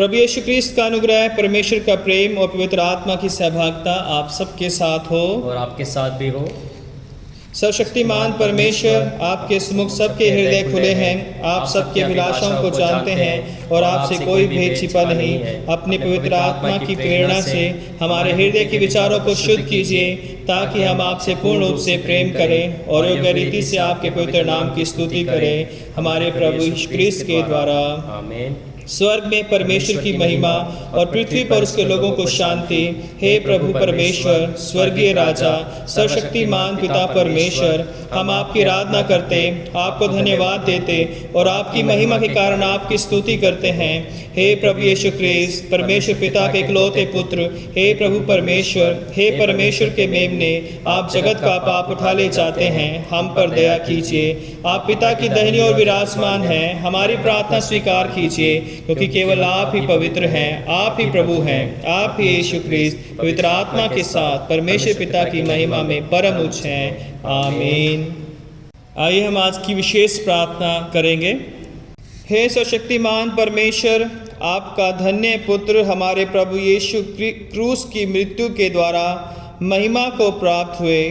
प्रभु यीशु क्रिस्त का अनुग्रह, परमेश्वर का प्रेम और पवित्र आत्मा की सहभागिता आप सबके साथ हो और आपके साथ भी हो। सर्वशक्तिमान परमेश्वर, आपके सम्मुख सबके हृदय खुले हैं। आप सबकी अभिलाषाओं को जानते हैं और आपसे कोई भेद छिपा नहीं। अपनी पवित्र आत्मा की प्रेरणा से हमारे हृदय के विचारों को शुद्ध कीजिए, ताकि हम आपसे पूर्ण रूप से प्रेम करें और योग्य रीति से आपके पवित्र नाम की स्तुति करें, हमारे प्रभु यीशु क्रिस्त के द्वारा। आमीन। स्वर्ग में परमेश्वर की महिमा और पृथ्वी पर उसके लोगों को शांति। हे प्रभु परमेश्वर, स्वर्गीय राजा, सर्वशक्तिमान पिता परमेश्वर, हम आपकी आराधना करते, आपको धन्यवाद देते और आपकी महिमा के कारण आपकी स्तुति करते हैं। हे प्रभु यीशु क्रिस्त, परमेश्वर पिता के इकलौते पुत्र, हे प्रभु परमेश्वर, हे परमेश्वर के मेमने, आप जगत का पाप उठा ले जाते हैं, हम पर दया कीजिए। आप पिता की दाहिनी ओर विराजमान हैं, हमारी प्रार्थना स्वीकार कीजिए, क्योंकि केवल आप ही पवित्र हैं, आप ही प्रभु हैं, आप ही यीशु क्रिस्त पवित्र आत्मा के साथ परमेश्वर पिता की महिमा में परम उच्च हैं। आमीन। आइए हम आज की विशेष प्रार्थना करेंगे। हे सर्वशक्तिमान परमेश्वर, आपका धन्य पुत्र हमारे प्रभु यीशु क्रूस की मृत्यु के द्वारा महिमा को प्राप्त हुए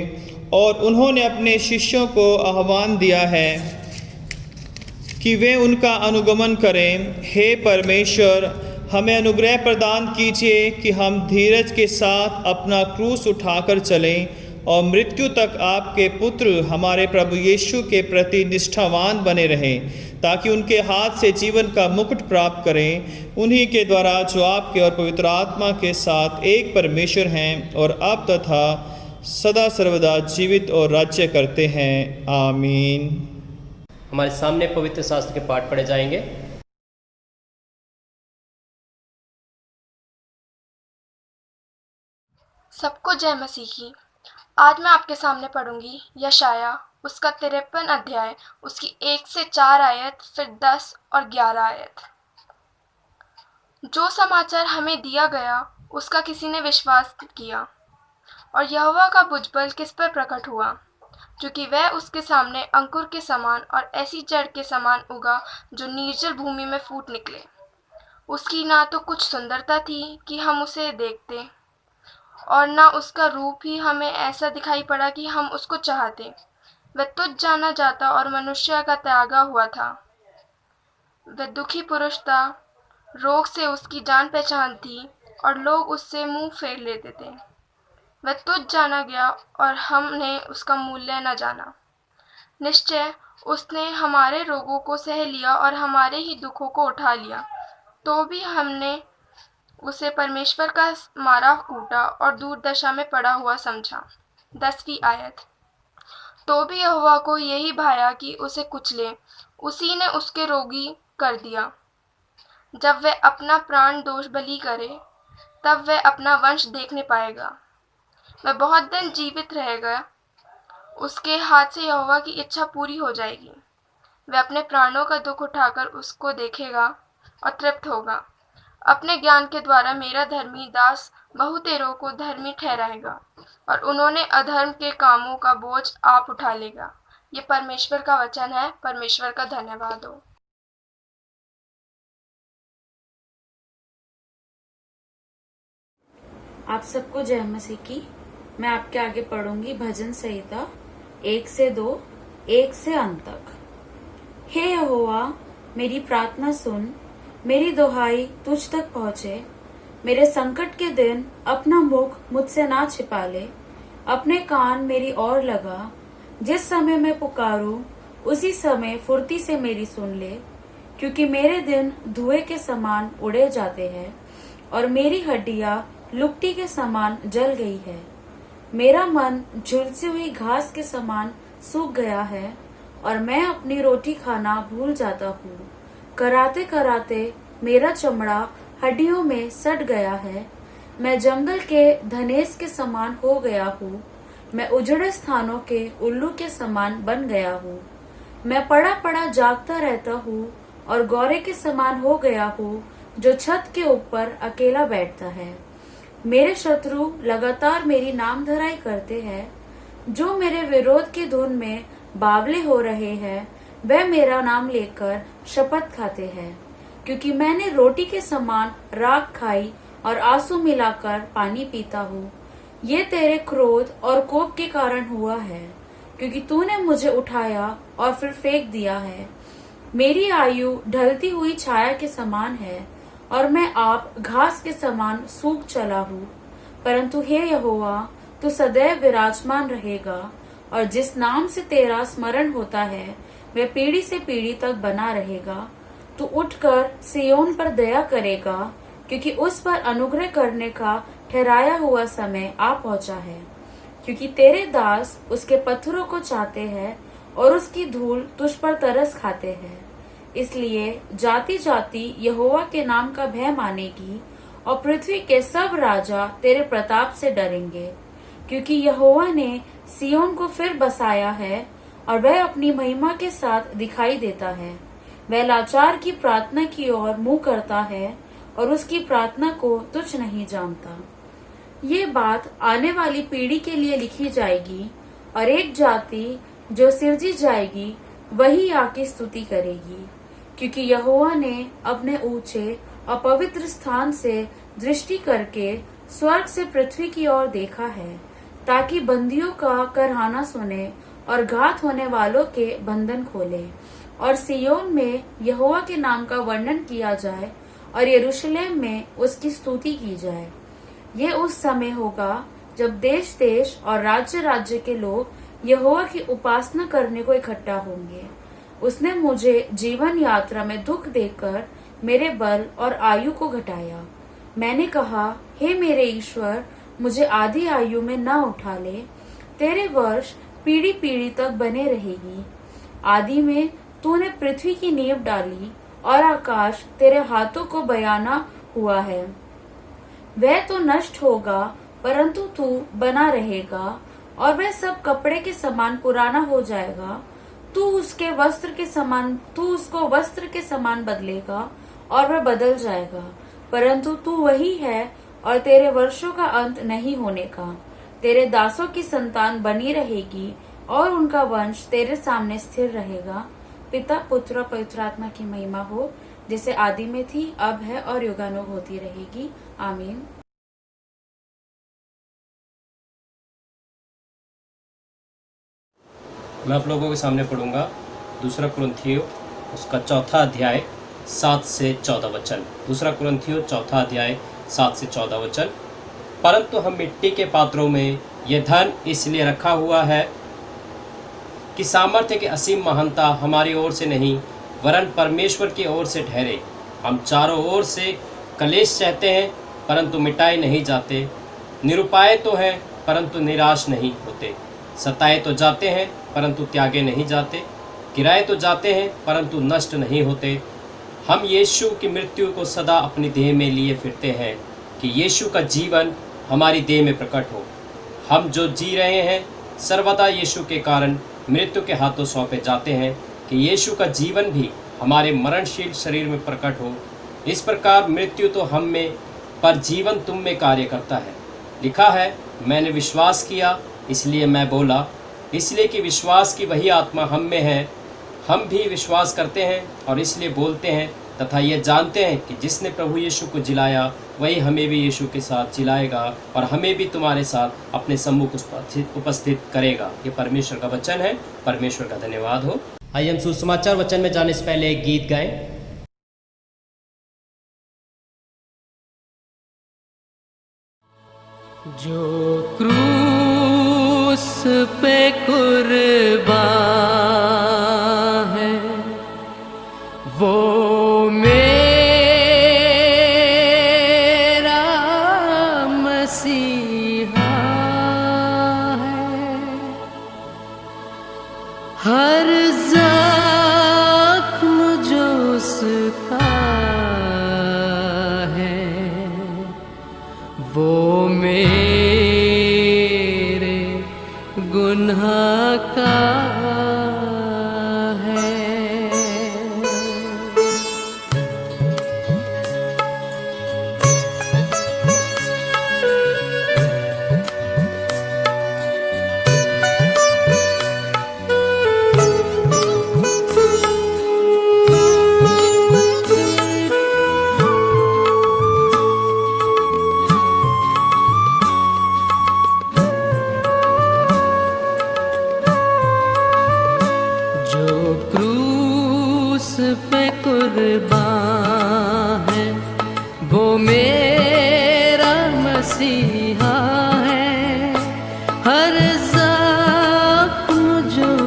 और उन्होंने अपने शिष्यों को आह्वान दिया है कि वे उनका अनुगमन करें। हे परमेश्वर, हमें अनुग्रह प्रदान कीजिए कि हम धीरज के साथ अपना क्रूस उठाकर चलें और मृत्यु तक आपके पुत्र हमारे प्रभु यीशु के प्रति निष्ठावान बने रहें, ताकि उनके हाथ से जीवन का मुकुट प्राप्त करें, उन्हीं के द्वारा जो आपके और पवित्र आत्मा के साथ एक परमेश्वर हैं और अब तथा सदा सर्वदा जीवित और राज्य करते हैं। आमीन। हमारे सामने पवित्र शास्त्र के पाठ पढ़े जाएंगे। सबको जय मसीह की। आज मैं आपके सामने पढ़ूंगी यशाया उसका 53 अध्याय, उसकी 1 से 4 आयत, फिर 10 और 11 आयत। जो समाचार हमें दिया गया उसका किसी ने विश्वास किया, और यहोवा का भुजबल किस पर प्रकट हुआ, क्योंकि वह उसके सामने अंकुर के समान और ऐसी जड़ के समान उगा जो निर्जल भूमि में फूट निकले। उसकी ना तो कुछ सुंदरता थी कि हम उसे देखते, और ना उसका रूप ही हमें ऐसा दिखाई पड़ा कि हम उसको चाहते। वह तुच्छ जाना जाता और मनुष्य का त्यागा हुआ था। वह दुखी पुरुष था, रोग से उसकी जान पहचान थी और लोग उससे मुंह फेर लेते थे। वह तुच्छ जाना गया और हमने उसका मूल्य न जाना। निश्चय उसने हमारे रोगों को सह लिया और हमारे ही दुखों को उठा लिया, तो भी हमने उसे परमेश्वर का मारा कूटा और दुर्दशा में पड़ा हुआ समझा। 10वीं आयत। तो भी यहोवा को यही भाया कि उसे कुचले, उसी ने उसके रोगी कर दिया। जब वह अपना प्राण दोष बलि करे, तब वह अपना वंश देखने पाएगा। वह बहुत दिन जीवित रहेगा, उसके हाथ से यहोवा की इच्छा पूरी हो जाएगी। वह अपने प्राणों का दुख उठाकर उसको देखेगा और तृप्त होगा। अपने ज्ञान के द्वारा मेरा धर्मी दास बहुतेरों को धर्मी ठहराएगा, और उन्होंने अधर्म के कामों का बोझ आप उठा लेगा। ये परमेश्वर का वचन है। परमेश्वर का धन्यवाद हो। आप सबको जय मसीह की। मैं आपके आगे पढ़ूंगी भजन संहिता 1 से 2, 1 से अंत तक। हे यहोवा, मेरी प्रार्थना सुन, मेरी दुहाई तुझ तक पहुँचे। मेरे संकट के दिन अपना मुख मुझसे ना छिपा ले, अपने कान मेरी ओर लगा। जिस समय मैं पुकारूं, उसी समय फुर्ती से मेरी सुन ले, क्योंकि मेरे दिन धुएं के समान उड़े जाते हैं और मेरी हड्डियां लुकटी के समान जल गई है। मेरा मन झुलसी हुई घास के समान सूख गया है और मैं अपनी रोटी खाना भूल जाता हूँ। कराते कराते मेरा चमड़ा हड्डियों में सट गया है। मैं जंगल के धनेश के समान हो गया हूँ। मैं उजड़े स्थानों के उल्लू के समान बन गया हूँ। मैं पड़ा पड़ा जागता रहता हूँ और गौरे के समान हो गया हूँ, जो छत के ऊपर अकेला बैठता है। मेरे शत्रु लगातार मेरी नामधराई करते हैं। जो मेरे विरोध की धुन में बावले हो रहे हैं, वह मेरा नाम लेकर शपथ खाते हैं। क्योंकि मैंने रोटी के समान राख खाई और आंसू मिलाकर पानी पीता हूँ। ये तेरे क्रोध और कोप के कारण हुआ है, क्योंकि तूने मुझे उठाया और फिर फेंक दिया है। मेरी आयु ढलती हुई छाया के समान है और मैं आप घास के समान सूख चला हूँ। परंतु हे यहोवा, तू सदैव विराजमान रहेगा और जिस नाम से तेरा स्मरण होता है वह पीढ़ी से पीढ़ी तक बना रहेगा। तू उठकर सिय्योन पर दया करेगा, क्योंकि उस पर अनुग्रह करने का ठहराया हुआ समय आ पहुंचा है। क्योंकि तेरे दास उसके पत्थरों को चाहते हैं और उसकी धूल तुझ पर तरस खाते हैं। इसलिए जाति जाति यहोवा के नाम का भय मानेगी और पृथ्वी के सब राजा तेरे प्रताप से डरेंगे। क्योंकि यहोवा ने सिय्योन को फिर बसाया है और वह अपनी महिमा के साथ दिखाई देता है। वह लाचार की प्रार्थना की ओर मुंह करता है और उसकी प्रार्थना को तुच्छ नहीं जानता। ये बात आने वाली पीढ़ी के लिए लिखी जाएगी और एक जाति जो सिरजी जाएगी वही आके स्तुति करेगी। क्योंकि यहोवा ने अपने ऊंचे और पवित्र स्थान से दृष्टि करके स्वर्ग से पृथ्वी की ओर देखा है, ताकि बंदियों का करहाना सुने और घात होने वालों के बंधन खोले, और सिय्योन में यहोवा के नाम का वर्णन किया जाए और यरूशलेम में उसकी स्तुति की जाए। ये उस समय होगा जब देश देश और राज्य राज्य के लोग यहोवा की उपासना करने को इकट्ठा होंगे। उसने मुझे जीवन यात्रा में दुख देकर मेरे बल और आयु को घटाया। मैंने कहा, हे मेरे ईश्वर, मुझे आधी आयु में न उठा ले। तेरे वर्ष पीढ़ी पीढ़ी तक बने रहेगी। आदि में तूने पृथ्वी की नींव डाली और आकाश तेरे हाथों को बयाना हुआ है। वह तो नष्ट होगा, परंतु तू बना रहेगा, और वह सब कपड़े के समान पुराना हो जाएगा। तू उसको वस्त्र के समान बदलेगा और वह बदल जाएगा, परंतु तू वही है और तेरे वर्षों का अंत नहीं होने का। तेरे दासों की संतान बनी रहेगी और उनका वंश तेरे सामने स्थिर रहेगा। पिता, पुत्र और पवित्र आत्मा की महिमा हो, जैसे आदि में थी, अब है और युगानुग होती रहेगी। आमीन। मैं आप लोगों के सामने पढ़ूंगा 2 कुरिन्थियों उसका 4 अध्याय 7 से 14 वचन। 2 कुरिन्थियों 4 अध्याय 7 से 14 वचन। परंतु हम मिट्टी के पात्रों में यह धन इसलिए रखा हुआ है कि सामर्थ्य की असीम महानता हमारी ओर से नहीं वरन परमेश्वर की ओर से ठहरे। हम चारों ओर से कलेश सहते हैं परंतु मिटाए नहीं जाते, निरुपाय तो हैं परंतु निराश नहीं होते, सताए तो जाते हैं परंतु त्यागे नहीं जाते, गिराए तो जाते हैं परंतु नष्ट नहीं होते। हम यीशु की मृत्यु को सदा अपनी देह में लिए फिरते हैं कि यीशु का जीवन हमारी देह में प्रकट हो। हम जो जी रहे हैं सर्वदा यीशु के कारण मृत्यु के हाथों सौंपे जाते हैं कि यीशु का जीवन भी हमारे मरणशील शरीर में प्रकट हो। इस प्रकार मृत्यु तो हम में पर जीवन तुम में कार्य करता है। लिखा है, मैंने विश्वास किया इसलिए मैं बोला, इसलिए कि विश्वास की वही आत्मा हम में है। हम भी विश्वास करते हैं और इसलिए बोलते हैं तथा ये जानते हैं कि जिसने प्रभु यीशु को जिलाया वही हमें भी यीशु के साथ जिलाएगा और हमें भी तुम्हारे साथ अपने सम्मुख उपस्थित करेगा। ये परमेश्वर का वचन है। परमेश्वर का धन्यवाद हो। आइए हम सुसमाचार वचन में जाने से पहले एक गीत गाएं। जो क्रूस पे कुर्बान है वो मेरा मसीहा है। हर जख्म जो उसका है वो मेरे गुनाह का है।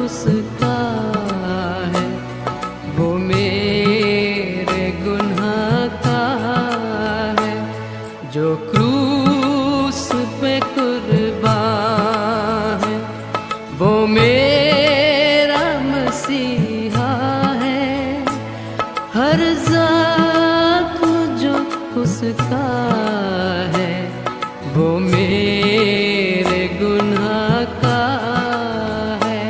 उसका है, वो मेरे गुनाह का है, जो क्रूस पे कुर्बान है, वो मेरा मसीहा है। हर ज़ख्म जो उसका है, वो मेरे गुनाह का है।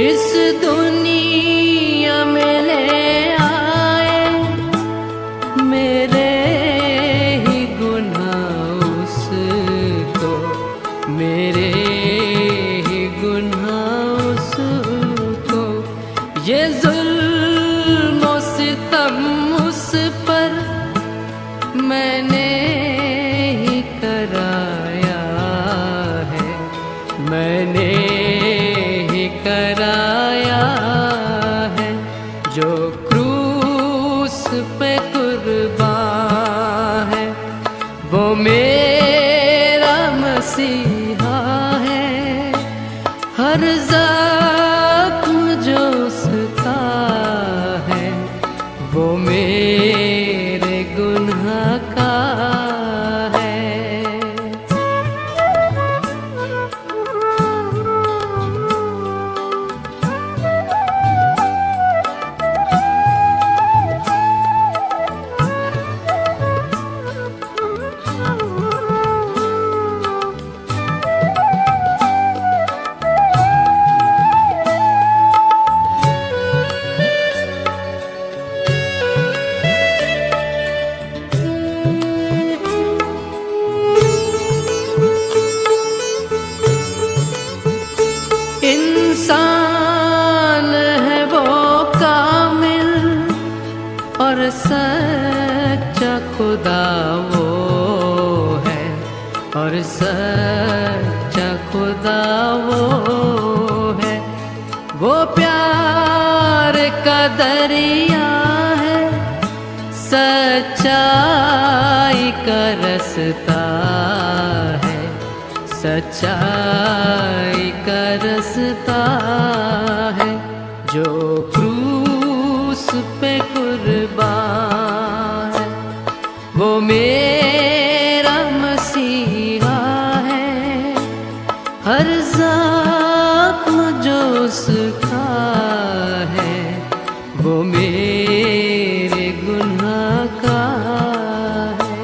इस दुनिया में ले आए मेरे ही गुनाह उसको, मेरे ही गुनाह उसको। ये जुल्म और सितम उस पर मैंने ही कराया है, मैंने कराया है, जो क्रूस पे कुर्बान है, वो मेरा मसीहा है। हर ज़ख्म जो उसका है, वो मेरे गुनाह का है। इंसान है वो कामिल और सच्चा खुदा वो है, और सच्चा खुदा वो है। वो प्यार का दरिया है, सच्चाई का रास्ता है, सच्चाई का रास्ता है, जो क्रूस पे कुर्बान है, वो मेरा मसीहा है। हर ज़ख्म जो उसका है, वो मेरे गुनाह का है।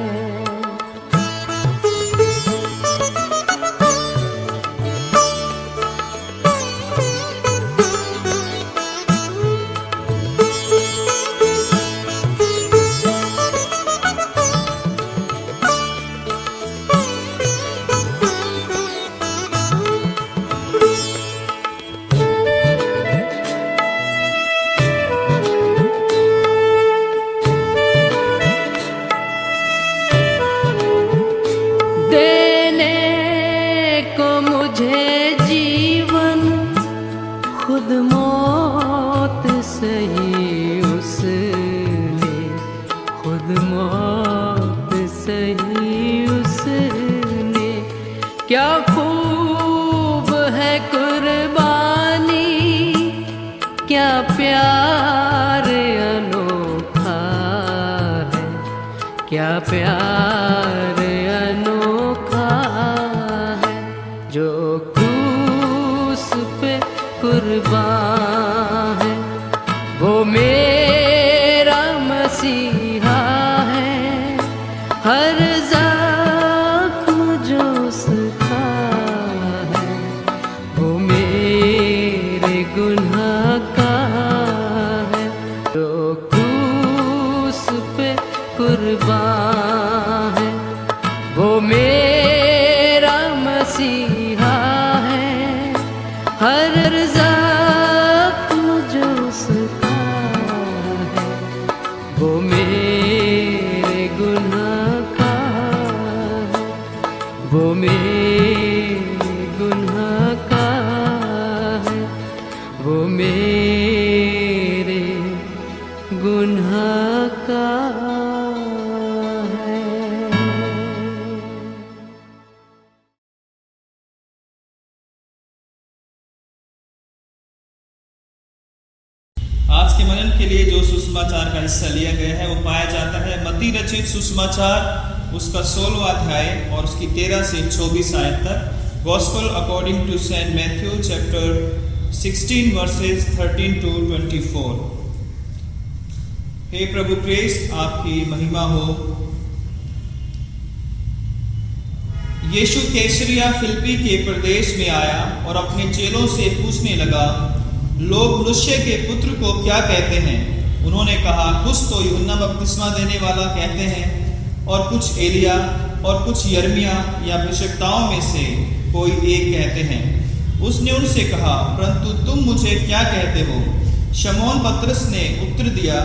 खुद मौत सही उसने, खुद मौत सही उसने। क्या खूब है कुर्बानी, क्या प्यार अनोखा है, क्या प्यार अनोखा है, जो क्रूस पे कुर्बान है, वो मेरा मसीहा है। हर ज़ख्म जो उसका है, वो मेरे गुनाह का है, जो क्रूस पे कुर्बान है, वो मेरा मसीहा है। हर जख्म जो उसका है वो मेरे गुनाह का है, वो मेरे गुनाह का है, वो मेरे गुनाह का है। आज के मनन के लिए जो सुसमाचार का हिस्सा लिया गया है वो पाया जाता है मत्ती रचित सुसमाचार उसका 16वां अध्याय और उसकी 13 से 24 आयत तक। Gospel according to Saint Matthew chapter 16 verses 13 to 24। हे प्रभु क्रिस्त आपकी महिमा हो। यीशु कैसरिया फिलिप्पी के प्रदेश में आया और अपने चेलों से पूछने लगा, लोग मनुष्य के पुत्र को क्या कहते हैं? उन्होंने कहा, कुछ तो यूहन्ना बपतिस्मा देने वाला कहते हैं और कुछ एलिया और कुछ यर्मिया या भविष्यवक्ताओं में से कोई एक कहते हैं। उसने उनसे कहा, परंतु तुम मुझे क्या कहते हो? शमौन पतरस ने उत्तर दिया,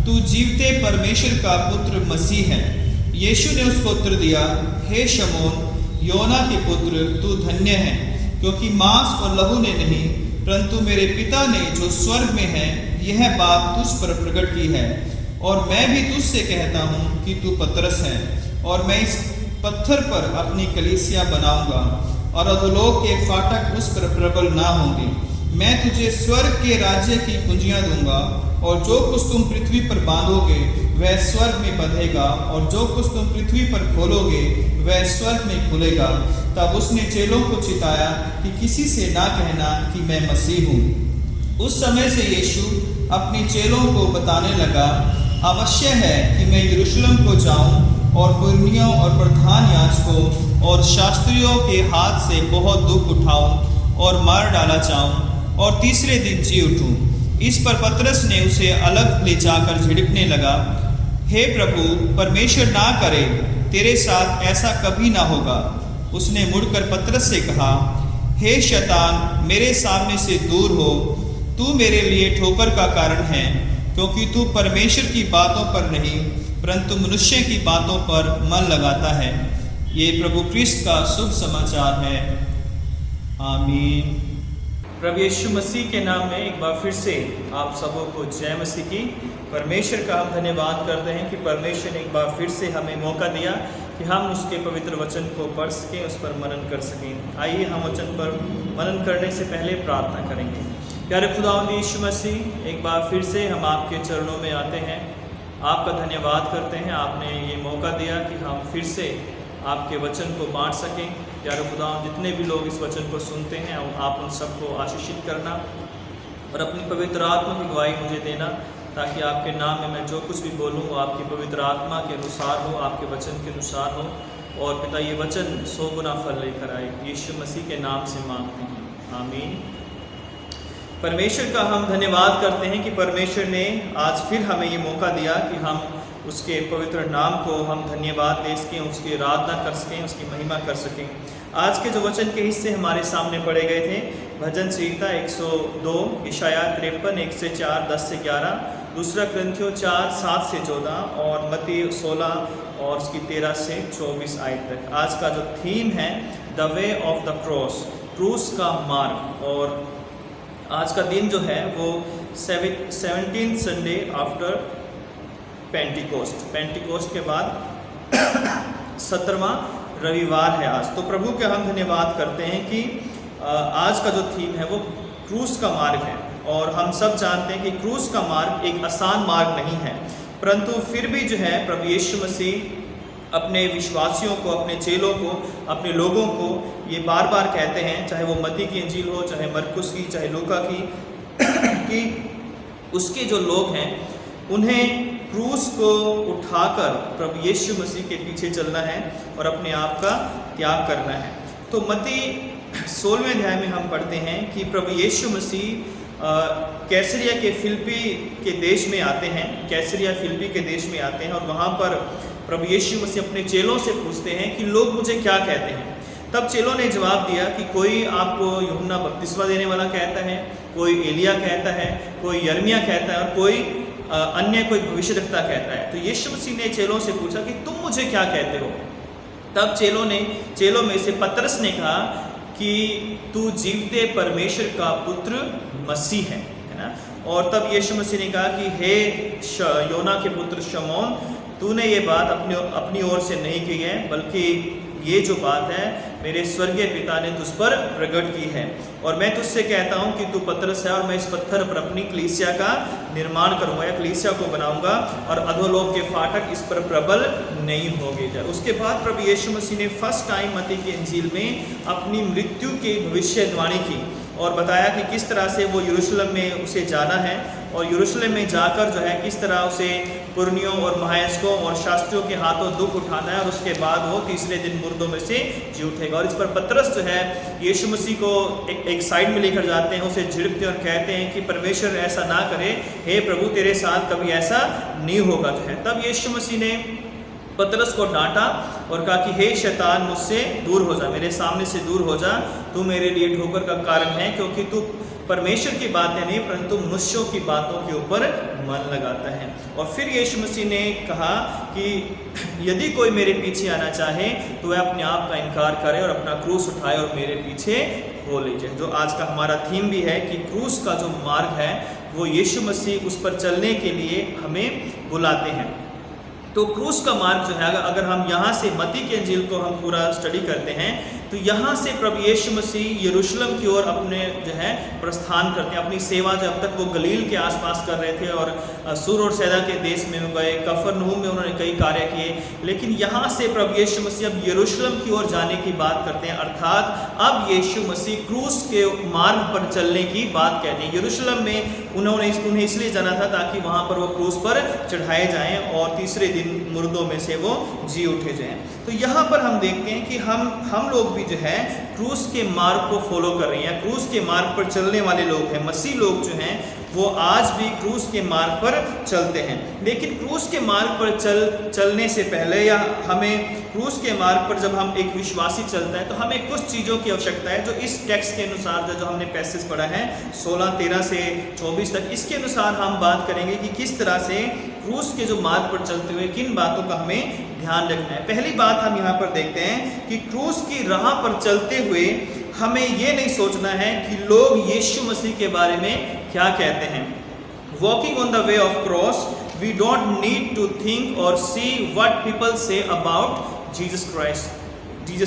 तू जीवते परमेश्वर का पुत्र मसीह है। यीशु ने उसको उत्तर दिया, हे शमौन योना के पुत्र, तू धन्य है, क्योंकि मांस और लहू ने नहीं परंतु मेरे पिता ने जो स्वर्ग में है यह बात तुझ पर प्रकट की है। और मैं भी तुझसे कहता हूँ कि तू पतरस है और मैं इस पत्थर पर अपनी कलीसिया बनाऊंगा और अधोलोक के फाटक उस पर प्रबल ना होंगे। मैं तुझे स्वर्ग के राज्य की कुंजियां दूंगा और जो कुछ तुम पृथ्वी पर बांधोगे वह स्वर्ग में बंधेगा और जो कुछ तुम पृथ्वी पर खोलोगे वह स्वर्ग में खुलेगा। तब उसने चेलों को चिताया कि किसी से ना कहना कि मैं मसीह हूँ। उस समय से यीशु अपने चेलों को बताने लगा, अवश्य है कि मैं यरूशलेम को जाऊं और पुरनियों और प्रधान याजकों और शास्त्रियों के हाथ से बहुत दुख उठाऊं और मार डाला जाऊं और तीसरे दिन जी उठूं। इस पर पतरस ने उसे अलग ले जाकर झिड़कने लगा, हे प्रभु, परमेश्वर ना करे, तेरे साथ ऐसा कभी ना होगा। उसने मुड़कर पतरस से कहा, हे शैतान, मेरे सामने से दूर हो, तू मेरे लिए ठोकर का कारण है, क्योंकि तू परमेश्वर की बातों पर नहीं परंतु मनुष्य की बातों पर मन लगाता है। ये प्रभु क्रिस्त का शुभ समाचार है। आमीन। प्रभु यीशु मसीह के नाम में एक बार फिर से आप सबों को जय मसीह की। परमेश्वर का हम धन्यवाद करते हैं कि परमेश्वर ने एक बार फिर से हमें मौका दिया कि हम उसके पवित्र वचन को पढ़ सकें, उस पर मनन कर सकें। आइए हम वचन पर मनन करने से पहले प्रार्थना करेंगे। प्यारे खुदावंद यीशु मसीह, एक बार फिर से हम आपके चरणों में आते हैं, आपका धन्यवाद करते हैं। आपने ये मौका दिया कि हम फिर से आपके वचन को बांट सकें। प्यारे खुदावंद, जितने भी लोग इस वचन को सुनते हैं आप उन सबको आशीषित करना और अपनी पवित्र आत्मा की गवाही मुझे देना, ताकि आपके नाम में मैं जो कुछ भी बोलूँ वो आपकी पवित्र आत्मा के अनुसार हो, आपके वचन के अनुसार हो। और पिता, ये वचन 100 गुना फल लेकर आए। यीशु मसीह के नाम से मांगते हैं, आमीन। परमेश्वर का हम धन्यवाद करते हैं कि परमेश्वर ने आज फिर हमें ये मौका दिया कि हम उसके पवित्र नाम को हम धन्यवाद दे सकें, उसकी आराधना कर सकें, उसकी महिमा कर सकें। आज के जो वचन के हिस्से हमारे सामने पढ़े गए थे, भजन संहिता 102, यशायाह 53 1 से 4, 10 से 11, दूसरा कुरिन्थियों 4 7 से 14 और मत्ती 16 और उसकी 13 से 24 आयत तक। आज का जो थीम है the way of the cross, क्रूस का मार्ग। और आज का दिन जो है वो 17th संडे आफ्टर पेंटिकोस्ट के बाद 17वां रविवार है आज। तो प्रभु के हम धन्यवाद करते हैं कि आज का जो थीम है वो क्रूस का मार्ग है। और हम सब जानते हैं कि क्रूस का मार्ग एक आसान मार्ग नहीं है, परंतु फिर भी जो है प्रभु यीशु मसीह अपने विश्वासियों को, अपने चेलों को, अपने लोगों को ये बार बार कहते हैं, चाहे वो मत्ती की इंजील हो, चाहे मरकुस की, चाहे लूका की, कि उसके जो लोग हैं उन्हें क्रूस को उठाकर प्रभु यीशु मसीह के पीछे चलना है और अपने आप का त्याग करना है। तो मत्ती 16वें अध्याय में हम पढ़ते हैं कि प्रभु यीशु मसीह कैसरिया के फिलिप्पी के देश में आते हैं, कैसरिया फिलिप्पी के देश में आते हैं और वहाँ पर प्रभु यीशु मसीह अपने चेलों से पूछते हैं कि लोग मुझे क्या कहते हैं। तब चेलों ने जवाब दिया कि कोई आपको यूहन्ना बपतिस्मा देने वाला कहता है, कोई एलिया कहता है, कोई यर्मिया कहता है और कोई अन्य कोई भविष्यद्वक्ता कहता है। तो यीशु मसीह ने चेलों से पूछा कि तुम मुझे क्या कहते हो? तब चेलों में से पतरस ने कहा कि तू जीवते परमेश्वर का पुत्र मसीह है ना। और तब यीशु मसीह ने कहा कि हे योना के पुत्र शमौन, तूने ये बात अपनी ओर से नहीं की है, बल्कि ये जो बात है मेरे स्वर्गीय पिता ने तुझ पर प्रकट की है। और मैं तुझसे कहता हूँ कि तू पतरस है और मैं इस पत्थर पर अपनी कलीसिया का निर्माण करूँगा या कलीसिया को बनाऊंगा और अधोलोक के फाटक इस पर प्रबल नहीं होंगे। उसके बाद प्रभु यीशु मसीह ने फर्स्ट टाइम मत्ती की इंजील में अपनी मृत्यु की भविष्यवाणी की और बताया कि किस तरह से वो यरूशलेम में उसे जाना है और यरूशलेम में जाकर जो है किस तरह उसे पुरनियों और महायाजकों और शास्त्रियों के हाथों दुख उठाना है और उसके बाद वो तीसरे दिन मुर्दों में से जी उठेगा। और इस पर पतरस जो है यीशु मसीह को एक साइड में लेकर जाते हैं, उसे झिड़कते हैं और कहते हैं कि परमेश्वर ऐसा ना करे, हे प्रभु तेरे साथ कभी ऐसा नहीं होगा जो है। तब यीशु मसीह ने पतरस को डांटा और कहा कि हे शैतान मुझसे दूर हो जा, मेरे सामने से दूर हो जा, तू मेरे लिए ठोकर का कारण है, क्योंकि तू परमेश्वर की बातें नहीं परंतु मनुष्यों की बातों के ऊपर मन लगाता है। और फिर यीशु मसीह ने कहा कि यदि कोई मेरे पीछे आना चाहे तो वह अपने आप का इनकार करे और अपना क्रूस उठाए और मेरे पीछे हो लीजिए। जो आज का हमारा थीम भी है कि क्रूस का जो मार्ग है वो यीशु मसीह उस पर चलने के लिए हमें बुलाते हैं। तो क्रूस का मार्ग जो है, अगर हम यहाँ से मत्ती के इंजील को हम पूरा स्टडी करते हैं तो यहाँ से प्रभु यीशु मसीह यरूशलेम की ओर अपने जो है प्रस्थान करते हैं। अपनी सेवा जब तक वो गलील के आसपास कर रहे थे और सूर और सैदा के देश में गए, कफरनहूम में उन्होंने कई कार्य किए, लेकिन यहाँ से प्रभु यीशु मसीह अब यरूशलेम की ओर जाने की बात करते हैं। अर्थात अब यीशु मसीह क्रूस के मार्ग पर चलने की बात कहते हैं। यरूशलेम में उन्हें इसलिए जाना था ताकि वहाँ पर वो क्रूस पर चढ़ाए जाएँ और तीसरे दिन मुर्दों में से वो जी उठे जाएँ। तो यहाँ पर हम देखते हैं कि हम लोग भी जो है क्रूस के मार्ग को फॉलो कर रहे हैं, क्रूस के मार्ग पर चलने वाले लोग हैं। मसीह लोग जो हैं वो आज भी क्रूस के मार्ग पर चलते हैं। लेकिन क्रूस के मार्ग पर चलने से पहले या हमें क्रूस के मार्ग पर जब हम एक विश्वासी चलता है तो हमें कुछ चीज़ों की आवश्यकता है जो इस टेक्स्ट के अनुसार जो हमने पैसेज पढ़ा है 16-13 से 24 तक, इसके अनुसार हम बात करेंगे कि किस तरह से क्रूस के जो मार्ग पर चलते हुए किन बातों का हमें ध्यान रखना है। पहली बात हम यहाँ पर देखते हैं कि क्रूस की राह पर चलते हुए हमें ये नहीं सोचना है कि लोग यीशु मसीह के बारे में क्या कहते हैं। Walking on the way of cross we don't need to think और see what people say about Jesus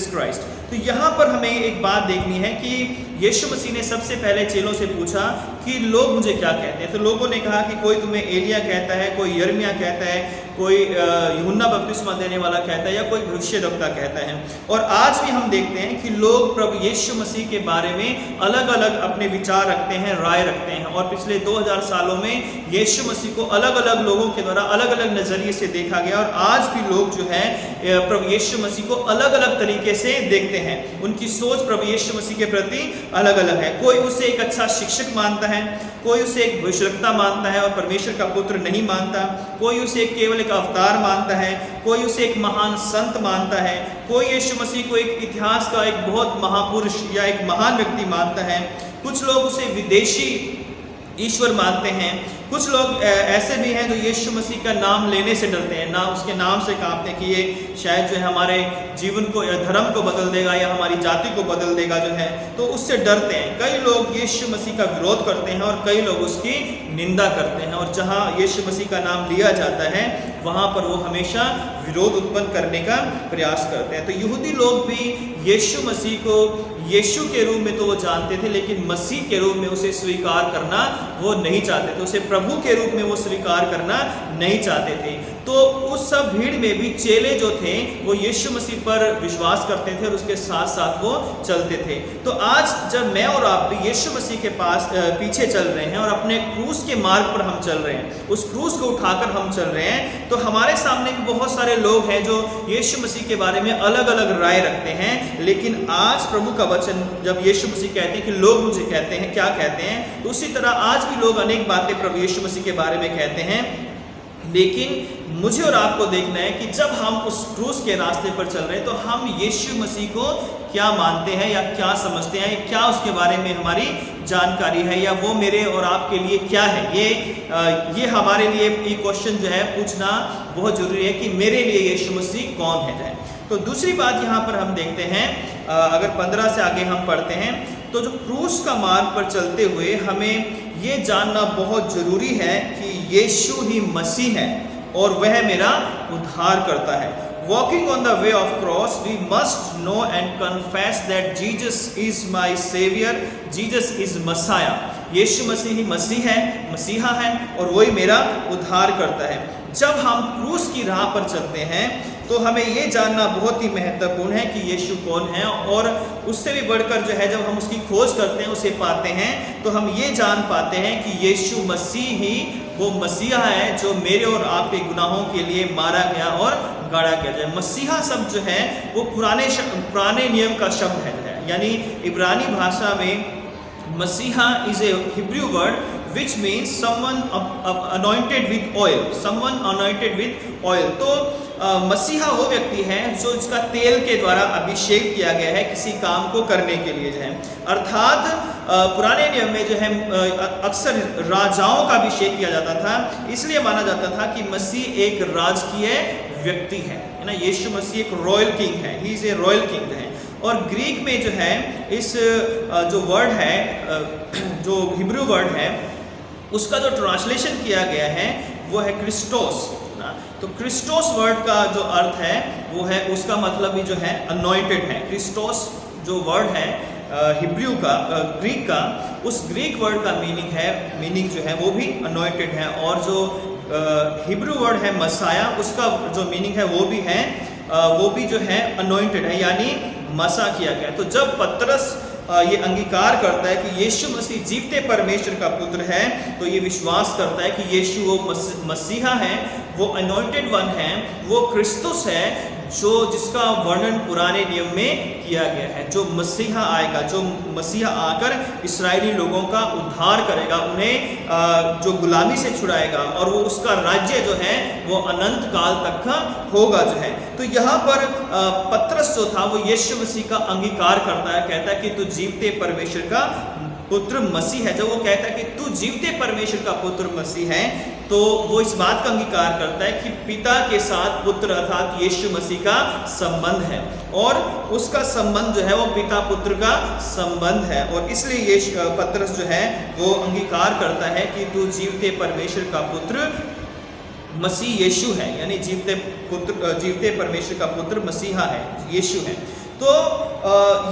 Christ. तो यहाँ पर हमें एक बात देखनी है कि यीशु मसीह ने सबसे पहले चेलों से पूछा कि लोग मुझे क्या कहते हैं। तो लोगों ने कहा कि कोई तुम्हें एलिया कहता है, कोई यर्मिया कहता है, कोई यूहन्ना बपतिस्मा देने वाला कहता है या कोई भविष्यद्वक्ता कहता है। और आज भी हम देखते हैं कि लोग प्रभु यीशु मसीह के बारे में अलग अलग अपने विचार रखते हैं, राय रखते हैं। और पिछले 2000 सालों में यीशु मसीह को अलग अलग लोगों के द्वारा अलग अलग नज़रिए से देखा गया और आज भी लोग जो है प्रभु यीशु मसीह को अलग अलग तरीके से देखते हैं। उनकी सोच प्रभु यीशु मसीह के प्रति अलग अलग है। कोई उसे एक अच्छा शिक्षक मानता है, कोई उसे एक भविष्यद्वक्ता मानता है और परमेश्वर का पुत्र नहीं मानता, कोई उसे केवल एक अवतार मानता है, कोई उसे एक महान संत मानता है, कोई यीशु मसीह को एक इतिहास का एक बहुत महापुरुष या एक महान व्यक्ति मानता है, कुछ लोग उसे विदेशी ईश्वर मानते हैं, कुछ लोग ऐसे भी हैं जो यीशु मसीह का नाम लेने से डरते हैं, ना उसके नाम से कांपते हैं कि ये शायद जो है हमारे जीवन को या धर्म को बदल देगा या हमारी जाति को बदल देगा जो है, तो उससे डरते हैं। कई लोग यीशु मसीह का विरोध करते हैं और कई लोग उसकी निंदा करते हैं और जहाँ यीशु मसीह का नाम लिया जाता है वहाँ पर वो हमेशा विरोध उत्पन्न करने का प्रयास करते हैं। तो यहूदी लोग भी यीशु मसीह को यीशु के रूप में तो वो जानते थे, लेकिन मसीह के रूप में उसे स्वीकार करना वो नहीं चाहते थे, उसे प्रभु के रूप में वो स्वीकार करना नहीं चाहते थे। तो उस सब भीड़ में भी चेले जो थे वो यीशु मसीह पर विश्वास करते थे और उसके साथ साथ वो चलते थे। तो आज जब मैं और आप भी यीशु मसीह के पास पीछे चल रहे हैं और अपने क्रूस के मार्ग पर हम चल रहे हैं, उस क्रूस को उठाकर हम चल रहे हैं, तो हमारे सामने बहुत सारे लोग हैं जो यीशु मसीह के बारे में अलग अलग राय रखते हैं। लेकिन आज प्रभु का वचन जब यीशु मसीह कहते हैं कि लोग मुझे कहते हैं क्या कहते हैं, तो उसी तरह आज भी लोग अनेक बातें प्रभु यीशु मसीह के बारे में कहते हैं। लेकिन मुझे और आपको देखना है कि जब हम उस क्रूस के रास्ते पर चल रहे हैं तो हम यीशु मसीह को क्या मानते हैं या क्या समझते हैं, क्या उसके बारे में हमारी जानकारी है, या वो मेरे और आपके लिए क्या है। ये हमारे लिए ये क्वेश्चन जो है पूछना बहुत जरूरी है कि मेरे लिए यीशु मसीह कौन है। तो दूसरी बात यहाँ पर हम देखते हैं, अगर 15 से आगे हम पढ़ते हैं तो जो क्रूस का मार्ग पर चलते हुए हमें ये जानना बहुत ज़रूरी है कि यीशु ही मसीह है और वह मेरा उद्धार करता है। Walking on the way of cross, we must know and confess that Jesus is my Savior, Jesus is Messiah. यीशु मसीह ही मसीह है, मसीहा है और वही मेरा उद्धार करता है। जब हम क्रूस की राह पर चलते हैं तो हमें ये जानना बहुत ही महत्वपूर्ण है कि यीशु कौन है, और उससे भी बढ़कर जो है जब हम उसकी खोज करते हैं, उसे पाते हैं, तो हम ये जान पाते हैं कि यीशु मसीह ही वो मसीहा है जो मेरे और आपके गुनाहों के लिए मारा गया और गाड़ा गया जाए। मसीहा शब्द जो है वो पुराने नियम का शब्द है, यानी इब्रानी भाषा में मसीहा is a Hebrew word which means someone anointed with oil, someone anointed with oil। तो मसीहा वो व्यक्ति है जो इसका तेल के द्वारा अभिषेक किया गया है किसी काम को करने के लिए जो है। अर्थात पुराने नियम में जो है अक्सर राजाओं का अभिषेक किया जाता था, इसलिए माना जाता था कि मसीह एक राजकीय व्यक्ति है ना। यीशु मसीह एक रॉयल किंग है, he is a royal king है। और ग्रीक में जो है इस जो वर्ड है, जो हिब्रू वर्ड है, उसका जो ट्रांसलेशन किया गया है वो है क्रिस्टोस ना। तो क्रिस्टोस वर्ड का जो अर्थ है वो है, उसका मतलब भी जो है अनॉइंटेड है। क्रिस्टोस जो वर्ड है हिब्रू का, ग्रीक का, उस ग्रीक वर्ड का मीनिंग जो है वो भी अनॉइंटेड है। और जो हिब्रू वर्ड है मसाया, उसका जो मीनिंग है वो भी जो है अनॉइंटेड है, यानी मसा किया गया। तो जब पतरस ये अंगीकार करता है कि यीशु मसीह जीवते परमेश्वर का पुत्र है, तो ये विश्वास करता है कि यीशु वो मसीहा है, वो अनॉइंटेड वन है, वो क्रिस्तुस है, जिसका वर्णन पुराने नियम में किया गया है। जो मसीहा आएगा, जो मसीहा आकर इस्राएली लोगों का उद्धार करेगा, उन्हें जो गुलामी से छुड़ाएगा, और वो उसका राज्य जो है वो अनंत काल तक का होगा जो है। तो यहाँ पर पतरस जो था वो यीशु मसीह का अंगीकार करता है, कहता है कि तू जीवते परमेश्वर का पुत्र मसीह है। जब वो कहता है कि तू जीवते परमेश्वर का पुत्र मसीह है, तो वो इस बात का अंगीकार करता है कि पिता के साथ पुत्र अर्थात यीशु मसीह का संबंध है, और उसका संबंध जो है वो पिता पुत्र का संबंध है। और इसलिए पतरस जो है वो अंगीकार करता है कि तू जीवते परमेश्वर का पुत्र मसीह यीशु है, यानी जीवते परमेश्वर का पुत्र मसीहा है, यीशु है। तो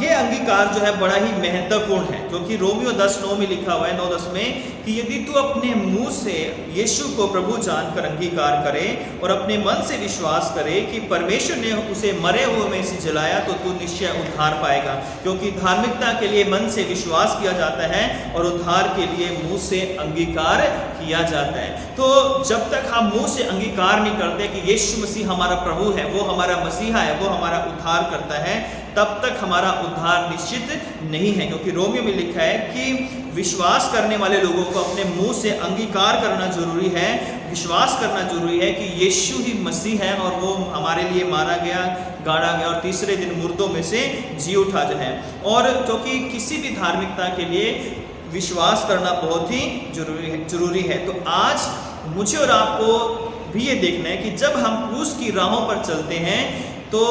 ये अंगीकार जो है बड़ा ही महत्वपूर्ण है, क्योंकि रोमियो 10:9 में लिखा हुआ है, 9:10 में, कि यदि तू अपने मुंह से यीशु को प्रभु जानकर अंगीकार करे और अपने मन से विश्वास करे कि परमेश्वर ने उसे मरे हुए में से जलाया, तो तू निश्चय उद्धार पाएगा। क्योंकि धार्मिकता के लिए मन से विश्वास किया जाता है और उद्धार के लिए मुंह से अंगीकार किया जाता है। तो जब तक हम मुंह से अंगीकार नहीं करते कि यीशु मसीह हमारा प्रभु है, वो हमारा मसीहा है, वो हमारा उद्धार करता है, तब तक हमारा उद्धार निश्चित नहीं है। क्योंकि रोमियो में लिखा है कि विश्वास करने वाले लोगों को अपने मुंह से अंगीकार करना जरूरी है, विश्वास करना जरूरी है कि यीशु ही मसीह है और वो हमारे लिए मारा गया, गाड़ा गया और तीसरे दिन मुर्दों में से जी उठा जो है। और क्योंकि किसी भी धार्मिकता के लिए विश्वास करना बहुत ही जरूरी है। तो आज मुझे और आपको भी ये देखना है कि जब हम क्रूस की राहों पर चलते हैं तो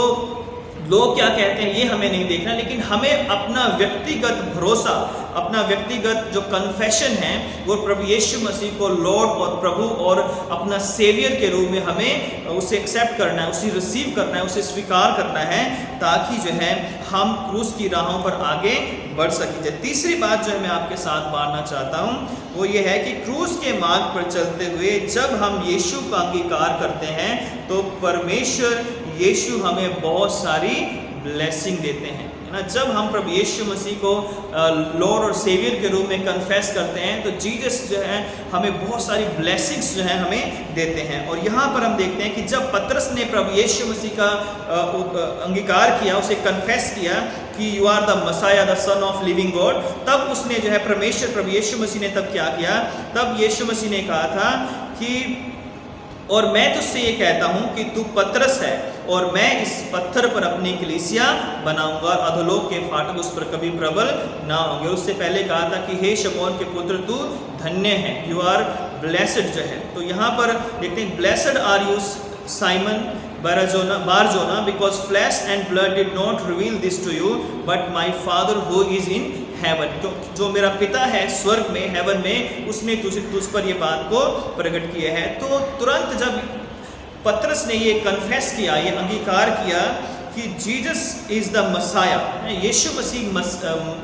लोग क्या कहते हैं ये हमें नहीं देखना, लेकिन हमें अपना व्यक्तिगत भरोसा, अपना व्यक्तिगत जो कन्फेशन है वो प्रभु यीशु मसीह को लॉर्ड और प्रभु और अपना सेवियर के रूप में हमें उसे एक्सेप्ट करना है, उसे रिसीव करना है, उसे स्वीकार करना है, ताकि जो है हम क्रूस की राहों पर आगे बढ़ सकें। तीसरी बात जो है मैं आपके साथ बांटना चाहता हूँ वो ये है कि क्रूस के मार्ग पर चलते हुए जब हम यीशु का अंगीकार करते हैं तो परमेश्वर यीशु हमें बहुत सारी ब्लेसिंग देते हैं, है ना। जब हम प्रभु यीशु मसीह को लॉर्ड और सेवियर के रूप में कन्फेस करते हैं तो जीसस जो है हमें बहुत सारी ब्लेसिंग्स जो है हमें देते हैं। और यहाँ पर हम देखते हैं कि जब पतरस ने प्रभु यीशु मसीह का अंगीकार किया, उसे कन्फेस किया कि you are the Messiah, the son of living God, तब उसने जो है प्रभु यीशु मसीह ने तब क्या किया, तब यीशु मसीह ने कहा था कि और मैं तुझसे ये कहता हूँ कि तू पतरस है और मैं इस पत्थर पर अपनी कलीसिया बनाऊंगा और अधोलोक के फाटक उस पर कभी प्रबल ना होंगे। उससे पहले कहा था कि हे शमौन के पुत्र तू धन्य है, यू आर ब्लेसड जो है। तो यहाँ पर देखते हैं blessed are you Simon Barjona because flesh and blood did not reveal this to you but my father who is in heaven. जो मेरा पिता है स्वर्ग में, हेवन में, उसने तुझ पर ये बात को प्रकट किया है। तो तुरंत जब पतरस ने ये कन्फेस किया, ये अंगीकार किया कि जीसस इज द मसाया, यीशु मसीह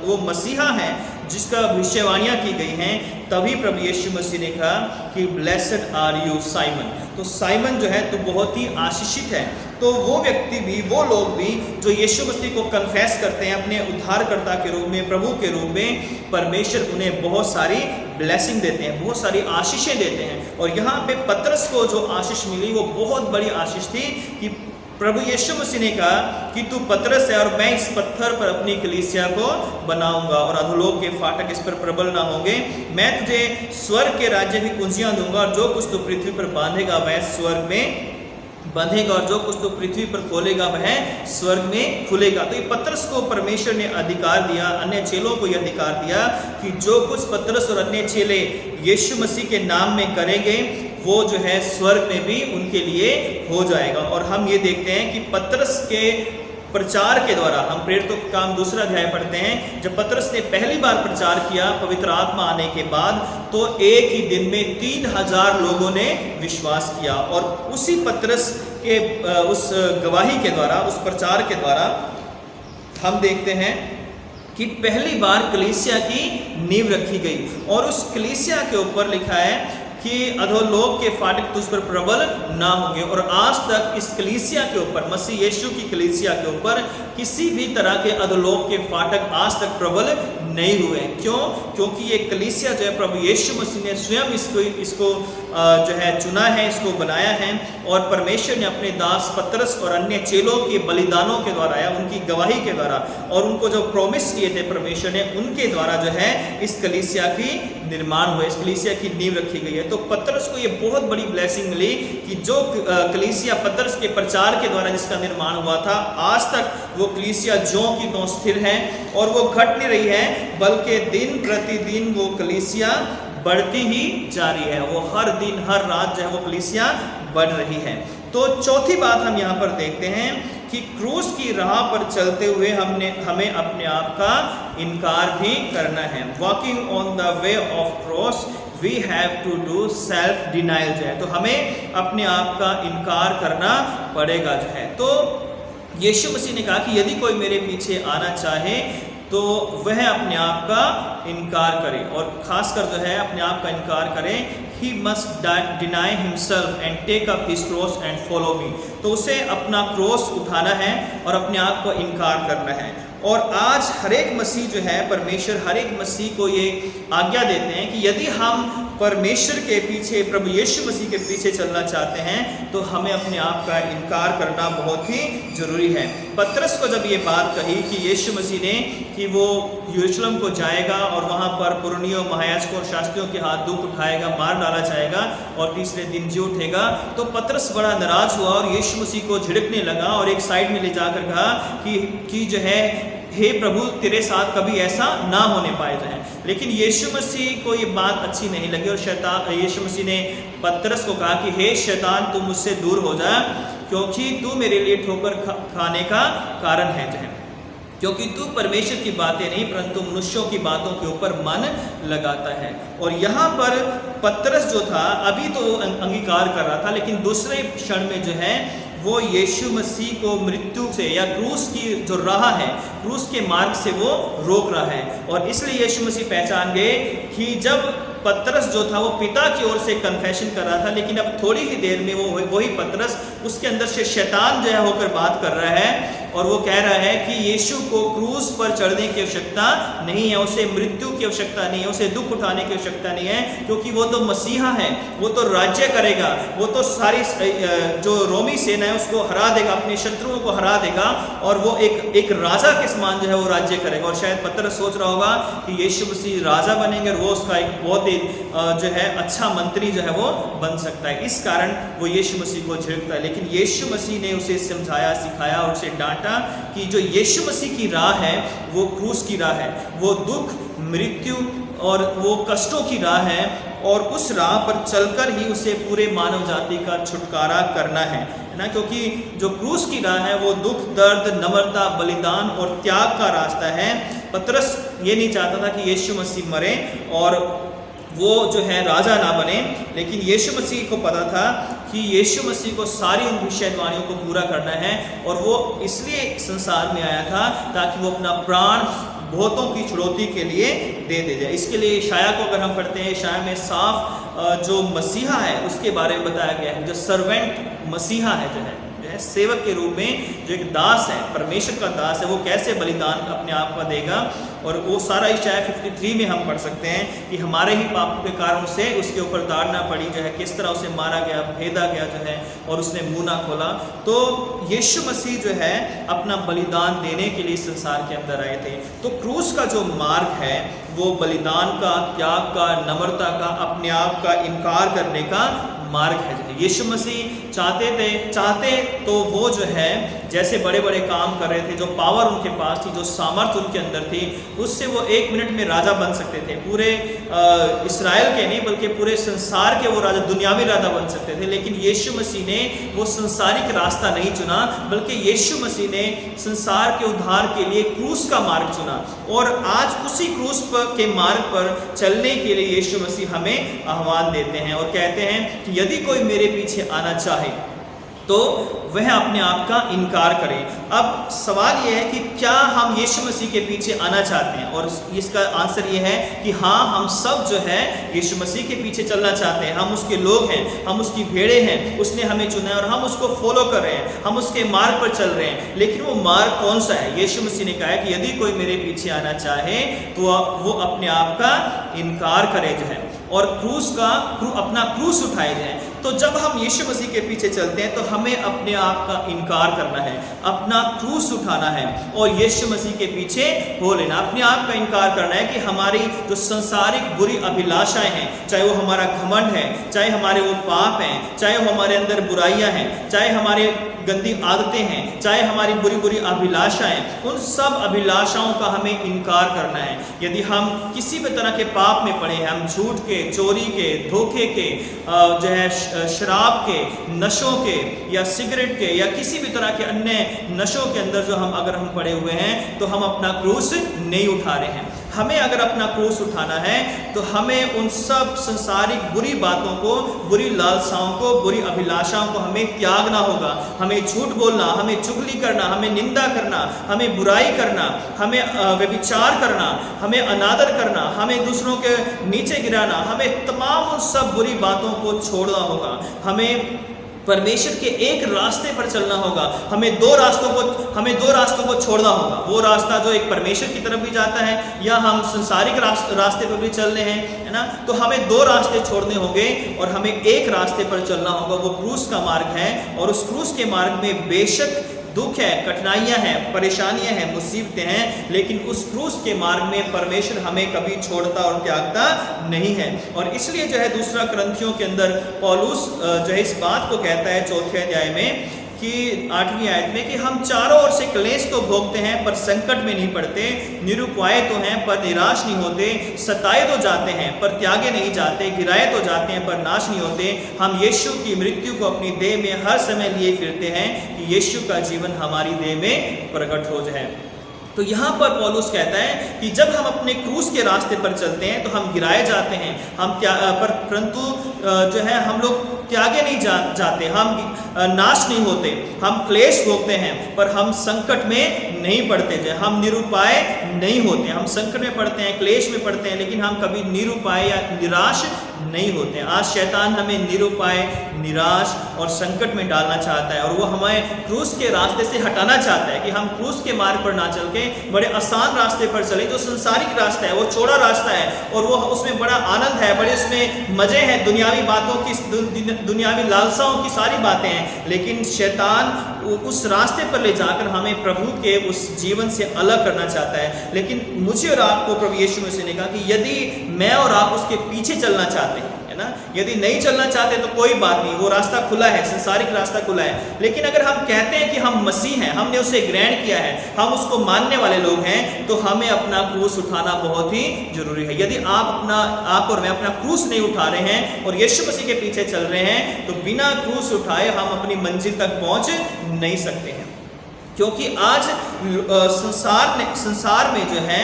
वो मसीहा है जिसका भविष्यवाणियाँ की गई हैं, तभी प्रभु यीशु मसीह ने कहा कि ब्लेसड आर यू साइमन। तो साइमन जो है तो बहुत ही आशीषित है। तो वो व्यक्ति भी, वो लोग भी जो यीशु मसीह को कन्फेस करते हैं अपने उद्धारकर्ता के रूप में, प्रभु के रूप में, परमेश्वर उन्हें बहुत सारी ब्लेसिंग देते हैं, बहुत सारी आशीषें देते हैं। और यहाँ पे पतरस को जो आशीष मिली वो बहुत बड़ी आशीष थी कि प्रभु यीशु मसीह ने कहा कि तू पतरस है और मैं इस पत्थर पर अपनी कलीसिया को बनाऊंगा और अधोलोक के फाटक इस पर प्रबल ना होंगे। मैं तुझे स्वर्ग के राज्य की कुंजियां दूंगा और जो कुछ तू पृथ्वी पर बांधेगा वह स्वर्ग में बंधेगा और जो कुछ तो पृथ्वी पर खोलेगा वह स्वर्ग में खुलेगा। तो ये पतरस को परमेश्वर ने अधिकार दिया, अन्य चेलों को यह अधिकार दिया कि जो कुछ पतरस और अन्य चेले यीशु मसीह के नाम में करेंगे वो जो है स्वर्ग में भी उनके लिए हो जाएगा। और हम ये देखते हैं कि पतरस के प्रचार के द्वारा, हम प्रेरितों का काम 2 अध्याय पढ़ते हैं, जब पतरस ने पहली बार प्रचार किया पवित्र आत्मा आने के बाद, तो एक ही दिन में 3000 लोगों ने विश्वास किया। और उसी पतरस के उस गवाही के द्वारा, उस प्रचार के द्वारा हम देखते हैं कि पहली बार कलीसिया की नींव रखी गई और उस कलीसिया के ऊपर लिखा है कि अधोलोक के फाटक तुझ पर प्रबल ना होंगे। और आज तक इस कलीसिया के ऊपर, मसीह यीशु की कलीसिया के ऊपर किसी भी तरह के अधोलोक के फाटक आज तक प्रबल नहीं हुए। क्यों? क्योंकि ये कलीसिया जो है प्रभु यीशु मसीह ने स्वयं इसको जो है चुना है, इसको बनाया है। और परमेश्वर ने अपने दास पतरस और अन्य चेलों के बलिदानों के द्वारा या उनकी गवाही के द्वारा और उनको जो प्रॉमिस किए थे परमेश्वर ने, उनके द्वारा जो है इस कलीसिया की निर्माण हुआ, इस कलीसिया की नींव रखी गई है। तो पतरस को ये बहुत बड़ी ब्लेसिंग मिली कि जो कलीसिया पतरस के प्रचार के द्वारा जिसका निर्माण हुआ था, आज तक वो कलीसिया ज्यों की त्यों स्थिर है और वो घट नहीं रही है, बल्कि दिन प्रतिदिन वो कलीसिया बढ़ती ही जा रही है। वो हर दिन हर रात जो है वो कलीसिया बढ़ रही है। तो चौथी बात हम यहाँ पर देखते हैं कि क्रूस की राह पर चलते हुए हमें अपने आप का इनकार भी करना है। Walking on the way of cross we have to do self denial जो है, तो हमें अपने आप का इनकार करना पड़ेगा जो है। तो यीशु मसीह ने कहा कि यदि कोई मेरे पीछे आना चाहे तो वह अपने आप का इनकार करे, और खासकर जो है अपने आप का इनकार करें। He must deny himself and take up his cross and follow me। तो उसे अपना क्रॉस उठाना है और अपने आप को इनकार करना है। और आज हर एक मसीह जो है, परमेश्वर हर एक मसीह को ये आज्ञा देते हैं कि यदि हम परमेश्वर के पीछे, प्रभु यीशु मसीह के पीछे चलना चाहते हैं तो हमें अपने आप का इनकार करना बहुत ही जरूरी है। पतरस को जब ये बात कही कि यीशु मसीह ने कि वो यरूशलेम को जाएगा और वहाँ पर पुरनियों, महायाजकों और शास्त्रियों के हाथ दुख उठाएगा, मार डाला जाएगा और तीसरे दिन जी उठेगा, तो पतरस बड़ा नाराज हुआ और यीशु मसीह को झिड़कने लगा और एक साइड में ले जाकर कहा कि जो है, हे प्रभु तेरे साथ कभी ऐसा ना होने पाए जाए। लेकिन यीशु मसीह को ये बात अच्छी नहीं लगी और यीशु मसीह ने पतरस को कहा कि हे शैतान तू मुझसे दूर हो जा, क्योंकि तू मेरे लिए ठोकर खाने का कारण है जो है, क्योंकि तू परमेश्वर की बातें नहीं परंतु मनुष्यों की बातों के ऊपर मन लगाता है। और यहाँ पर पतरस जो था अभी तो अंगीकार कर रहा था, लेकिन दूसरे क्षण में जो है वो यीशु मसीह को मृत्यु से या क्रूस की जो राह है, क्रूस के मार्ग से वो रोक रहा है। और इसलिए यीशु मसीह पहचान गए कि जब पतरस जो था वो पिता की ओर से कन्फेशन कर रहा था, लेकिन अब थोड़ी ही देर में वो वही पतरस उसके अंदर से शैतान जो है होकर बात कर रहा है और वो कह रहा है कि यीशु को क्रूस पर चढ़ने की आवश्यकता नहीं है, उसे मृत्यु की आवश्यकता नहीं है, उसे दुख उठाने की आवश्यकता नहीं है, क्योंकि वो तो मसीहा है, वो तो राज्य करेगा, वो तो सारी जो रोमी सेना है उसको हरा देगा, अपने शत्रुओं को हरा देगा और वो एक राजा के समान जो है वो राज्य करेगा। और शायद पतरस सोच रहा होगा कि यीशु मसीह राजा बनेंगे और वो उसका एक बहुत ही जो है अच्छा मंत्री जो है वो बन सकता है, इस कारण वो यीशु मसीह को झिड़कता है। लेकिन यीशु मसीह ने उसे समझाया, सिखाया और उसे डांटा कि जो यीशु मसीह की राह है वो क्रूस की राह है, वो दुख, मृत्यु और वो कष्टों की राह है, और उस राह पर चलकर ही उसे पूरे मानव जाति का छुटकारा करना है ना, क्योंकि जो क्रूस की राह है वो दुख, दर्द, नम्रता, बलिदान और त्याग का रास्ता है। पतरस ये नहीं चाहता था कि यीशु मसीह मरे और वो जो है राजा ना बने, लेकिन यीशु मसीह को पता था कि यीशु मसीह को सारी उन भविष्यवाणियों को पूरा करना है, और वो इसलिए संसार में आया था ताकि वो अपना प्राण बहुतों की छुड़ौती के लिए दे जाए। इसके लिए यशाया को अगर हम पढ़ते हैं, यशाया में साफ जो मसीहा है उसके बारे में बताया गया है, जो सर्वेंट मसीहा है, जो है सेवक के रूप में, जो एक दास है, परमेश्वर का दास है, वो कैसे बलिदान अपने आप का देगा। और वो सारा यशाया 53 में हम पढ़ सकते हैं कि हमारे ही पापों के कारण से उसके ऊपर ताड़ना पड़ी, जो है किस तरह उसे मारा गया, भेदा गया जो है, और उसने मुंह ना खोला। तो यीशु मसीह जो है अपना बलिदान देने के लिए संसार के अंदर आए थे। तो क्रूस का जो मार्ग है वो बलिदान का, त्याग का, नम्रता का, अपने आप का इनकार करने का मार्ग है। यीशु मसीह चाहते तो वो जो है जैसे बड़े बड़े काम कर रहे थे, जो पावर उनके पास थी, जो सामर्थ उनके अंदर थी, उससे वो 1 मिनट में राजा बन सकते थे। पूरे इस्राएल के नहीं बल्कि पूरे संसार के वो राजा, दुनियावी राजा बन सकते थे। लेकिन यीशु मसीह ने वो संसारिक रास्ता नहीं चुना, बल्कि यीशु मसीह ने संसार के उद्धार के लिए क्रूस का मार्ग चुना, और आज उसी क्रूस के मार्ग पर चलने के लिए यीशु मसीह हमें आह्वान देते हैं और कहते हैं कि यदि कोई मेरे पीछे आना चाहे तो वह अपने आप का इनकार करे। अब सवाल यह है कि क्या हम यीशु मसीह के पीछे आना चाहते हैं, और इसका आंसर यह है कि हाँ, हम सब जो है यीशु मसीह के पीछे चलना चाहते हैं। हम उसके लोग हैं, हम उसकी भेड़े हैं, उसने हमें चुना है और हम उसको फॉलो कर रहे हैं, हम उसके मार्ग पर चल रहे हैं। लेकिन वो मार्ग कौन सा है? यीशु मसीह ने कहा है कि यदि कोई मेरे पीछे आना चाहे तो वो अपने आप का इनकार करे जो है, और अपना क्रूस उठाए जाए। तो जब हम यीशु मसीह के पीछे चलते हैं तो हमें अपने आप का इनकार करना है, अपना क्रूस उठाना है और यीशु मसीह के पीछे हो लेना। अपने आप का इनकार करना है कि हमारी जो संसारिक बुरी अभिलाषाएं हैं, चाहे वो हमारा घमंड है, चाहे हमारे वो पाप हैं, चाहे वो हमारे अंदर बुराइयां हैं, चाहे हमारे गंदी आदतें हैं, चाहे हमारी बुरी बुरी अभिलाषाएं, उन सब अभिलाषाओं का हमें इनकार करना है। यदि हम किसी भी तरह के पाप में पड़े हैं, हम झूठ के, चोरी के, धोखे के, जो है शराब के, नशों के या सिगरेट के या किसी भी तरह के अन्य नशों के अंदर जो अगर हम पड़े हुए हैं, तो हम अपना क्रूस नहीं उठा रहे हैं। हमें अगर अपना क्रूस उठाना है तो हमें उन सब संसारिक बुरी बातों को, बुरी लालसाओं को, बुरी अभिलाषाओं को हमें त्यागना होगा। हमें झूठ बोलना, हमें चुगली करना, हमें निंदा करना, हमें बुराई करना, हमें व्यभिचार करना, हमें अनादर करना, हमें दूसरों के नीचे गिराना, हमें तमाम उन सब बुरी बातों को छोड़ना होगा। हमें परमेश्वर के एक रास्ते पर चलना होगा। हमें दो रास्तों को छोड़ना होगा। वो रास्ता जो एक परमेश्वर की तरफ भी जाता है, या हम संसारिक रास्ते पर भी चल रहे हैं, है ना। तो हमें दो रास्ते छोड़ने होंगे और हमें एक रास्ते पर चलना होगा। वो क्रूस का मार्ग है, और उस क्रूस के मार्ग में बेशक दुख है, कठिनाइयां हैं, परेशानियां हैं, मुसीबतें हैं, लेकिन उस क्रूस के मार्ग में परमेश्वर हमें कभी छोड़ता और त्यागता नहीं है। और इसलिए जो है दूसरा कुरिन्थियों के अंदर पौलुस जो है इस बात को कहता है 4वें अध्याय में कि 8वीं आयत में कि हम चारों ओर से क्लेश तो भोगते हैं पर संकट में नहीं पड़ते, निरुपाय तो हैं पर निराश नहीं होते, सताए तो जाते हैं पर त्यागे नहीं जाते, गिराए तो जाते हैं पर नाश नहीं होते। हम यीशु की मृत्यु को अपनी देह में हर समय लिए फिरते हैं कि यीशु का जीवन हमारी देह में प्रकट हो जाए। तो यहाँ पर पौलुस कहता है कि जब हम अपने क्रूस के रास्ते पर चलते हैं तो हम गिराए जाते हैं, परंतु जो है हम लोग त्यागे नहीं जाते, हम नाश नहीं होते, हम क्लेश भोगते हैं पर हम संकट में नहीं पड़ते, जो हम निरुपाय नहीं होते। हम संकट में पड़ते हैं, क्लेश में पड़ते हैं, लेकिन हम कभी निरुपाय या निराश नहीं होते। आज शैतान हमें निरुपाय, निराश और संकट में डालना चाहता है, और वो हमें क्रूस के रास्ते से हटाना चाहता है कि हम क्रूस के मार्ग पर ना चल के बड़े आसान रास्ते पर चले। जो संसारिक रास्ता है वो चौड़ा रास्ता है और वो उसमें बड़ा आनंद है, बड़े उसमें मजे हैं, दुनियावी बातों की, दुनियावी लालसाओं की सारी बातें हैं, लेकिन शैतान उस रास्ते पर ले जाकर हमें प्रभु के उस जीवन से अलग करना चाहता है। लेकिन मुझे और आपको प्रभु यीशु मसीह ने कहा कि यदि मैं और आप उसके पीछे चलना चाहते हैं, है ना, यदि नहीं चलना चाहते तो कोई बात नहीं, वो रास्ता खुला है, संसारिक रास्ता खुला है। लेकिन अगर हम कहते हैं कि हम मसीह हैं, हमने उसे ग्रहण किया है, हम उसको मानने वाले लोग हैं, तो हमें अपना क्रूस उठाना बहुत ही जरूरी है। यदि आप और मैं अपना क्रूस नहीं उठा रहे हैं और यीशु मसीह के पीछे चल रहे हैं, तो बिना क्रूस उठाए हम अपनी मंजिल तक पहुंच नहीं सकते हैं। क्योंकि आज संसार में जो है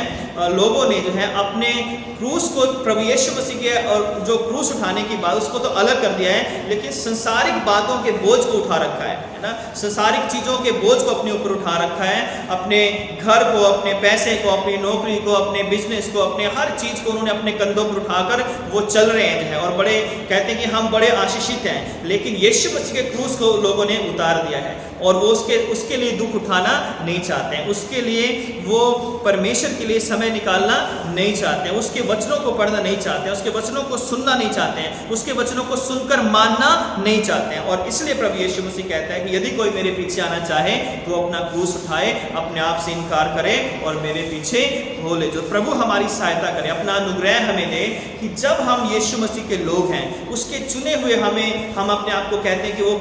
लोगों ने जो है अपने क्रूस को प्रभु यीशु मसीह के और जो क्रूस उठाने की बात उसको तो अलग कर दिया है, लेकिन संसारिक बातों के बोझ को उठा रखा है ना, संसारिक चीज़ों के बोझ को अपने ऊपर उठा रखा है, अपने घर को, अपने पैसे को, अपनी नौकरी को, अपने बिजनेस को, अपने हर चीज़ को उन्होंने अपने कंधों पर उठाकर वो चल रहे हैं जो है, और बड़े कहते हैं कि हम बड़े आशीषित हैं। लेकिन यीशु मसीह के क्रूस को लोगों ने उतार दिया है और वो उसके लिए दुख उठाना नहीं चाहते हैं, उसके लिए वो परमेश्वर के लिए समय निकालना नहीं चाहते हैं, उसके वचनों को पढ़ना नहीं चाहते हैं, उसके वचनों को सुनना नहीं चाहते हैं, उसके वचनों को सुनकर मानना नहीं चाहते हैं। और इसलिए प्रभु यीशु मसीह कहता है कि यदि कोई मेरे पीछे आना चाहे तो अपना क्रूस उठाए, अपने आप से इनकार करे और मेरे पीछे हो ले। जो प्रभु हमारी सहायता करे, अपना अनुग्रह हमें दे कि जब हम यीशु मसीह के लोग हैं, उसके चुने हुए हम अपने आप को कहते हैं कि वो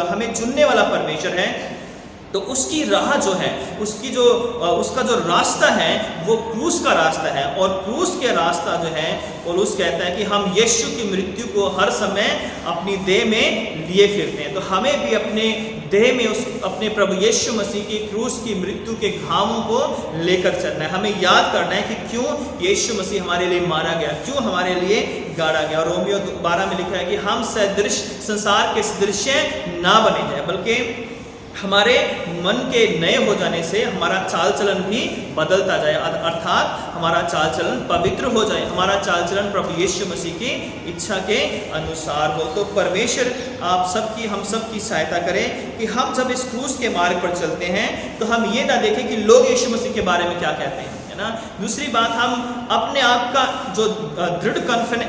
हमें चुनने वाला परमेश्वर है, तो उसकी राह जो है, उसका जो रास्ता है वो क्रूस का रास्ता है। और क्रूस के रास्ता जो है पौलुस कहता है कि हम यीशु की मृत्यु को हर समय अपनी देह में लिए फिरते हैं, तो हमें भी अपने देह में अपने प्रभु यीशु मसीह की क्रूस की मृत्यु के घावों को लेकर चलना है। हमें याद करना है कि क्यों यीशु मसीह हमारे लिए मारा गया, क्यों हमारे लिए गाड़ा गया। रोमियो 12 में लिखा है कि हम संसार के सदृश्य ना बने जाए, बल्कि हमारे मन के नए हो जाने से हमारा चाल चलन भी बदलता जाए, अर्थात हमारा चाल चलन पवित्र हो जाए, हमारा चाल चलन प्रभु यीशु मसीह की इच्छा के अनुसार हो। तो परमेश्वर हम सबकी सहायता करें कि हम जब इस क्रूस के मार्ग पर चलते हैं तो हम ये ना देखें कि लोग यीशु मसीह के बारे में क्या कहते हैं, है ना। दूसरी बात, हम अपने आप का जो दृढ़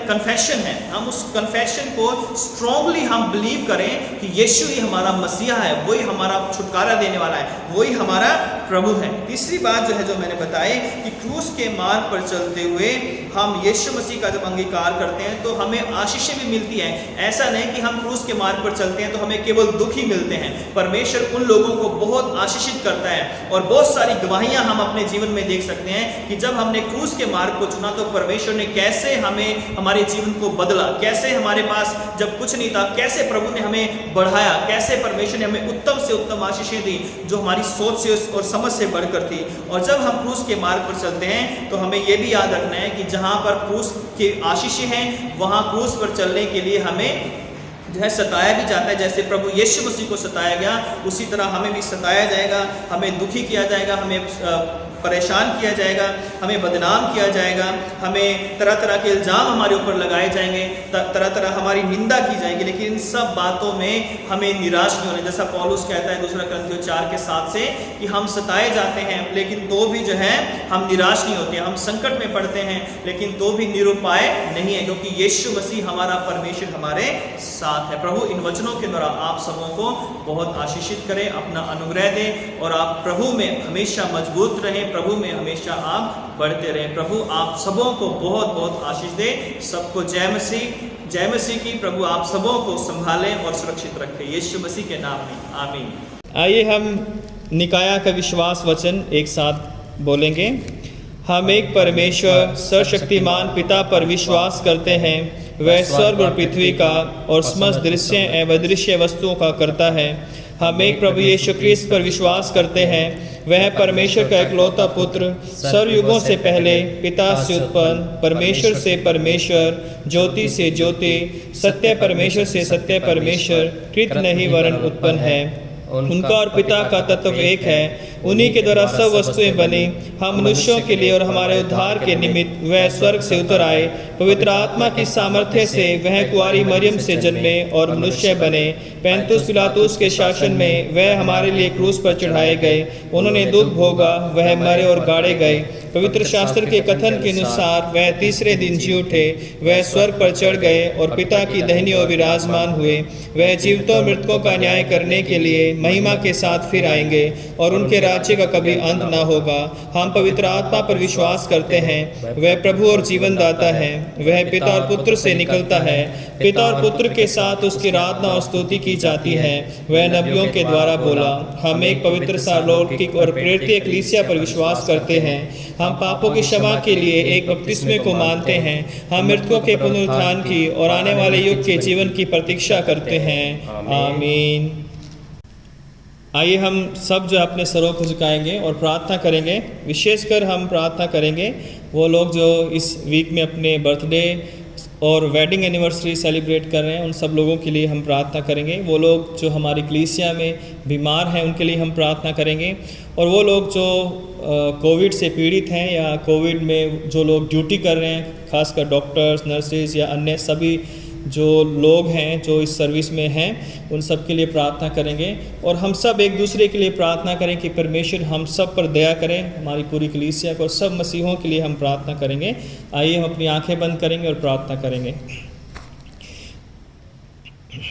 कन्फेशन है, हम उस कन्फेशन को स्ट्रांगली हम बिलीव करें कि यीशु ही हमारा मसीहा है, वही हमारा छुटकारा देने वाला है, वही हमारा प्रभु है। तीसरी बात जो है, जो मैंने बताई कि क्रूस के मार्ग पर चलते हुए हम यीशु मसीह का जब अंगीकार करते हैं तो हमें आशीषें भी मिलती हैं। ऐसा नहीं कि हम क्रूस के मार्ग पर चलते हैं तो हमें केवल दुख ही मिलते हैं। परमेश्वर उन लोगों को बहुत आशीषित करता है और बहुत सारी गवाहियां हम अपने जीवन में देख सकते हैं कि जब हमने क्रूस के मार्ग को चुना तो परमेश्वर ने कैसे हमें, हमारे जीवन को बदला, कैसे हमारे पास जब कुछ नहीं था कैसे प्रभु ने हमें बढ़ाया, कैसे परमेश्वर ने हमें उत्तम से उत्तम आशीषें दी जो हमारी सोच से और समझ से बढ़कर थी। और जब हम क्रूस के मार्ग पर चलते हैं तो हमें यह भी याद रखना है कि जहाँ पर क्रूस की आशीषें हैं वहाँ क्रूस पर चलने के लिए हमें जो है सताया भी जाता है। जैसे प्रभु यीशु मसीह को सताया गया उसी तरह हमें भी सताया जाएगा, हमें दुखी किया जाएगा, हमें परेशान किया जाएगा, हमें बदनाम किया जाएगा, हमें तरह तरह के इल्ज़ाम हमारे ऊपर लगाए जाएंगे, तरह तरह हमारी निंदा की जाएगी। लेकिन इन सब बातों में हमें निराश नहीं होना। जैसा पौलुस कहता है 2 कुरिन्थियों 4:7 से कि हम सताए जाते हैं लेकिन तो भी जो है हम निराश नहीं होते, हम संकट में पड़ते हैं लेकिन तो भी निरुपाय नहीं है, क्योंकि यीशु मसीह हमारा परमेश्वर हमारे साथ है। प्रभु इन वचनों के द्वारा आप सबों को बहुत आशीषित करें, अपना अनुग्रह दें और आप प्रभु में हमेशा मजबूत रहें, प्रभु में हमेशा आप बढ़ते रहें। प्रभु आप सबों को बहुत बहुत आशीष दे। सबको जय मसीह की। प्रभु आप सबों को संभालें और सुरक्षित रखें, यीशु मसीह के नाम में, आमीन। आइए हम निकाया का विश्वास वचन एक साथ बोलेंगे। हम एक परमेश्वर सर्वशक्तिमान पिता पर विश्वास करते हैं, वह स्वर्ग और पृथ्वी का और समस्त दृश्य एवं अदृश्य वस्तुओं का करता है। हम एक प्रभु यीशु ख्रीस्त पर विश्वास करते हैं, वह परमेश्वर का एकलौता पुत्र, सर्वयुगों से पहले पिता से उत्पन्न, परमेश्वर से परमेश्वर, ज्योति से ज्योति, सत्य परमेश्वर से सत्य परमेश्वर, कृत नहीं वरन उत्पन्न है। उनका और पिता का तत्व एक है। उन्हीं के द्वारा सब वस्तुएं बनी। हम मनुष्यों के लिए और हमारे उद्धार के निमित्त वह स्वर्ग से उतर आए। पवित्र आत्मा की सामर्थ्य से वह कुंवारी मरियम से जन्मे और मनुष्य बने। पैंतुस पिलातुस के शासन में वह हमारे लिए क्रूस पर चढ़ाए गए। उन्होंने दुख भोगा, वह मरे और गाड़े गए। पवित्र शास्त्र के कथन के अनुसार वह तीसरे दिन जी उठे। वह स्वर्ग पर चढ़ गए और पिता की दाहिनी ओर विराजमान हुए। वह जीवितों और मृतकों का न्याय करने के लिए महिमा के साथ फिर आएंगे और उनके राज्य का कभी अंत न होगा। हम पवित्र आत्मा पर विश्वास करते हैं। वह प्रभु और जीवन दाता है। वह पिता और पुत्र से निकलता है। पिता और पुत्र के साथ उसकी आराधना और स्तुति की जाती है। वह नबियों के द्वारा बोला। हम एक पवित्र सार्वलौकिक और प्रेरित कलीसिया पर विश्वास करते हैं। हम पापों की क्षमा के लिए एक बपतिस्मे को मानते हैं। हम मृतकों के पुनरुत्थान की और आने वाले युग के जीवन की प्रतीक्षा करते हैं। आमीन। आइए हम सब जो अपने सरों को झुकाएंगे और प्रार्थना करेंगे। विशेषकर हम प्रार्थना करेंगे वो लोग जो इस वीक में अपने बर्थडे और वेडिंग एनिवर्सरी सेलिब्रेट कर रहे हैं, उन सब लोगों के लिए हम प्रार्थना करेंगे। वो लोग जो हमारी कलीसिया में बीमार हैं, उनके लिए हम प्रार्थना करेंगे। और वो लोग जो कोविड से पीड़ित हैं या कोविड में जो लोग ड्यूटी कर रहे हैं, खासकर डॉक्टर्स, नर्सेज या अन्य सभी जो लोग हैं जो इस सर्विस में हैं, उन सब के लिए प्रार्थना करेंगे। और हम सब एक दूसरे के लिए प्रार्थना करें कि परमेश्वर हम सब पर दया करें, हमारी पूरी कलीसिया को और सब मसीहों के लिए हम प्रार्थना करेंगे। आइए हम अपनी आंखें बंद करेंगे और प्रार्थना करेंगे।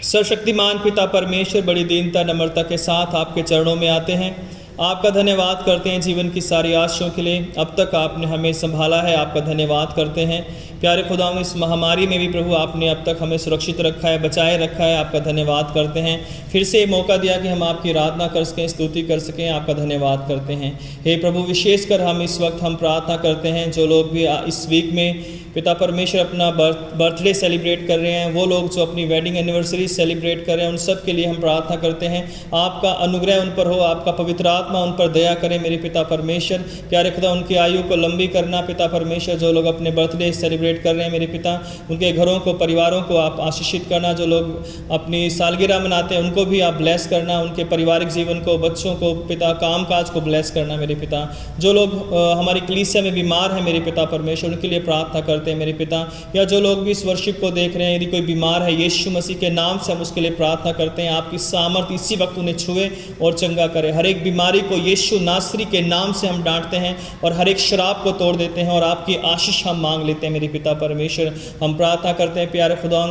सर्वशक्तिमान पिता परमेश्वर, बड़ी दीनता नम्रता के साथ आपके चरणों में आते हैं। आपका धन्यवाद करते हैं जीवन की सारी आशाओं के लिए। अब तक आपने हमें संभाला है, आपका धन्यवाद करते हैं। प्यारे खुदा, इस महामारी में भी प्रभु आपने अब तक हमें सुरक्षित रखा है, बचाए रखा है, आपका धन्यवाद करते हैं। फिर से मौका दिया कि हम आपकी आराधना कर सकें, स्तुति कर सकें, आपका धन्यवाद करते हैं। हे प्रभु, विशेषकर हम इस वक्त हम प्रार्थना करते हैं जो लोग भी इस वीक में पिता परमेश्वर अपना बर्थडे सेलिब्रेट कर रहे हैं, वो लोग जो अपनी वेडिंग एनिवर्सरी सेलिब्रेट कर रहे हैं, उन सब के लिए हम प्रार्थना करते हैं। आपका अनुग्रह उन पर हो, आपका पवित्र आत्मा उन पर दया करें मेरे पिता परमेश्वर। प्यारे खुदा, उनकी आयु को लंबी करना पिता परमेश्वर। जो लोग अपने बर्थडे सेलिब्रेट कर रहे हैं मेरे पिता, उनके घरों को, परिवारों को आप आशीषित करना। जो लोग अपनी सालगिरह मनाते हैं उनको भी आप ब्लेस करना, उनके पारिवारिक जीवन को, बच्चों को पिता, काम काज को ब्लेस करना मेरे पिता। जो लोग हमारी कलीसिया में बीमार हैं मेरे पिता परमेश्वर, उनके लिए प्रार्थना करते हैं मेरे पिता। या जो लोग भी इस वर्शिप को देख रहे हैं, यदि कोई बीमार है, यीशु मसीह के नाम से हम उसके लिए प्रार्थना करते हैं। आपकी सामर्थ इसी वक्त उन्हें छुए और चंगा करे। हर एक बीमारी को यीशु नासरी के नाम से हम डांटते हैं और हर एक शराब को तोड़ देते हैं और आपकी आशीष हम मांग लेते हैं मेरे पिता परमेश्वर। हम प्रार्थना करते हैं प्यारे खुदा,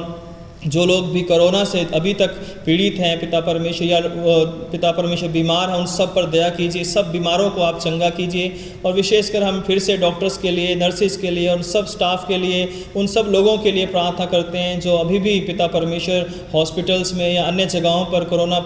जो लोग भी कोरोना से अभी तक पीड़ित हैं पिता परमेश्वर, या पिता परमेश्वर बीमार हैं, उन सब पर दया कीजिए। सब बीमारों को आप चंगा कीजिए। और विशेषकर हम फिर से डॉक्टर्स के लिए, नर्सेज के लिए, उन सब स्टाफ के लिए, उन सब लोगों के लिए प्रार्थना करते हैं जो अभी भी पिता परमेश्वर हॉस्पिटल्स में या अन्य जगहों पर कोरोना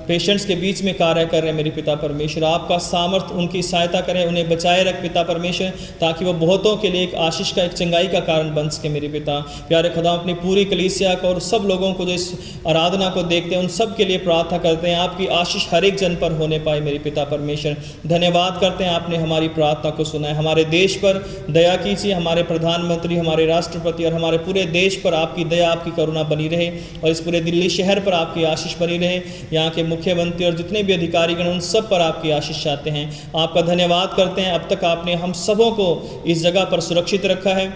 पेशेंट्स के बीच में कार्य कर रहे हैं मेरे पिता परमेश्वर। आपका सामर्थ उनकी सहायता करें, उन्हें बचाए रख पिता परमेश्वर, ताकि वो बहुतों के लिए एक आशीष का, एक चंगाई का कारण बन सके मेरे पिता। प्यारे खुदा, अपनी पूरी कलीसिया को और सब लोगों को जो इस आराधना को देखते हैं, उन सब के लिए प्रार्थना करते हैं। आपकी आशीष हर एक जन पर होने पाए मेरे पिता परमेश्वर। धन्यवाद करते हैं, आपने हमारी प्रार्थना को सुना है। हमारे देश पर दया कीजिए, हमारे प्रधानमंत्री, हमारे राष्ट्रपति और हमारे पूरे देश पर आपकी दया, आपकी करुणा बनी रहे। और इस पूरे दिल्ली शहर पर आपकी आशीष बनी रहे। यहाँ के मुख्यमंत्री और जितने भी अधिकारीगण, उन सब पर आपकी आशीष चाहते हैं। आपका धन्यवाद करते हैं, अब तक आपने हम सबों को इस जगह पर सुरक्षित रखा है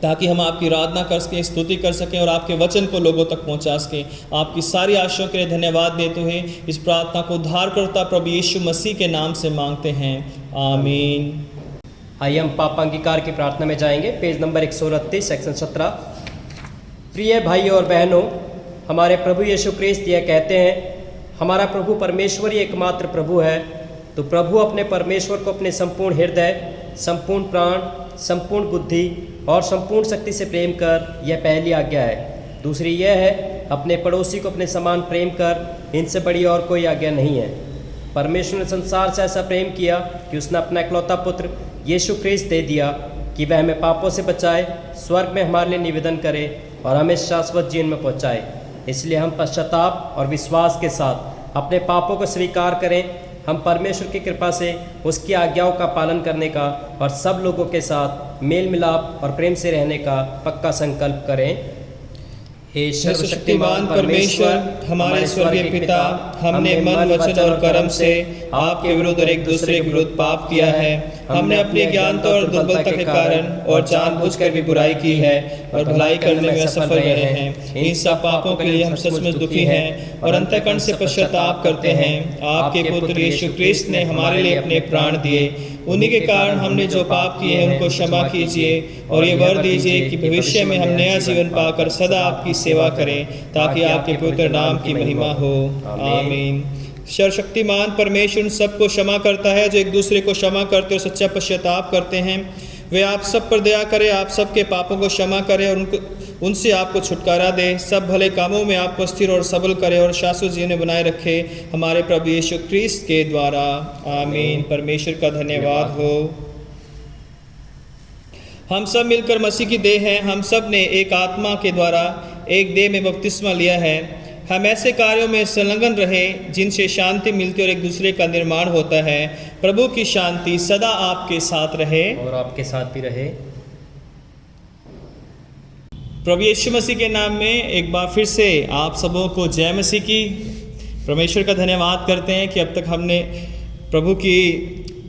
ताकि हम आपकी आराधना कर सकें, स्तुति कर सकें और आपके वचन को लोगों तक पहुंचा सकें। आपकी सारी आशीषों के लिए धन्यवाद देते हुए इस प्रार्थना को उद्धारकर्ता प्रभु यीशु मसीह के नाम से मांगते हैं, आमीन। आइए हम पापांगीकार की प्रार्थना में जाएंगे। Page number 129, section 17। प्रिय भाई और बहनों, हमारे प्रभु यीशु क्रिस्त यह कहते हैं, हमारा प्रभु परमेश्वर ही एकमात्र प्रभु है। तो प्रभु अपने परमेश्वर को अपने संपूर्ण हृदय, संपूर्ण प्राण, संपूर्ण बुद्धि और संपूर्ण शक्ति से प्रेम कर, यह पहली आज्ञा है। दूसरी यह है, अपने पड़ोसी को अपने समान प्रेम कर, इनसे बड़ी और कोई आज्ञा नहीं है। परमेश्वर ने संसार से ऐसा प्रेम किया कि उसने अपना इकलौता पुत्र यीशु क्रिस्त दे दिया कि वह हमें पापों से बचाए, स्वर्ग में हमारे लिए निवेदन करे और हमें शाश्वत जीवन में पहुँचाए। इसलिए हम पश्चाताप और विश्वास के साथ अपने पापों को स्वीकार करें। हम परमेश्वर की कृपा से उसकी आज्ञाओं का पालन करने का और सब लोगों के साथ मेल मिलाप और प्रेम से रहने का पक्का संकल्प करें। हे सर्वशक्तिमान परमेश्वर, हमारे स्वर्गीय पिता, हमने मन वचन और कर्म से आपके विरुद्ध और एक दूसरे के विरुद्ध पाप किया है। हमने अपनी ज्ञानता और दुर्बलता के कारण और जानबूझकर भी बुराई की है और भलाई करने में असफल रहे हैं। इन सब पापों के लिए हम सचमुच दुखी हैं और अंतःकरण से पश्चाताप करते हैं। आपके पुत्र यीशु क्रिस्त ने हमारे लिए अपने प्राण दिए। उन्हीं के कारण हमने जो पाप किए हैं उनको क्षमा कीजिए और ये वर दीजिए कि भविष्य में हम नया जीवन पाकर सदा आपकी सेवा करें, ताकि आपके पवित्र नाम की महिमा हो। आमीन। सर्वशक्तिमान परमेश्वर सबको क्षमा करता है जो एक दूसरे को क्षमा करते और सच्चा पश्चाताप करते हैं। वे आप सब पर दया करें, आप सबके पापों को क्षमा करें और उनसे आपको छुटकारा दे, सब भले कामों में आपको स्थिर और सबल करे और शाश्वत जीवन बनाए रखे, हमारे प्रभु यीशु क्रिस्त के द्वारा। आमीन। परमेश्वर का धन्यवाद हो। हम सब मिलकर मसीह की देह हैं। हम सब ने एक आत्मा के द्वारा एक देह में बपतिस्मा लिया है। हम ऐसे कार्यों में संलग्न रहे जिनसे शांति मिलती और एक दूसरे का निर्माण होता है। प्रभु की शांति सदा आपके साथ रहे और आपके साथ भी रहे। प्रभु यीशु मसीह के नाम में एक बार फिर से आप सबों को जय मसीह की। परमेश्वर का धन्यवाद करते हैं कि अब तक हमने प्रभु की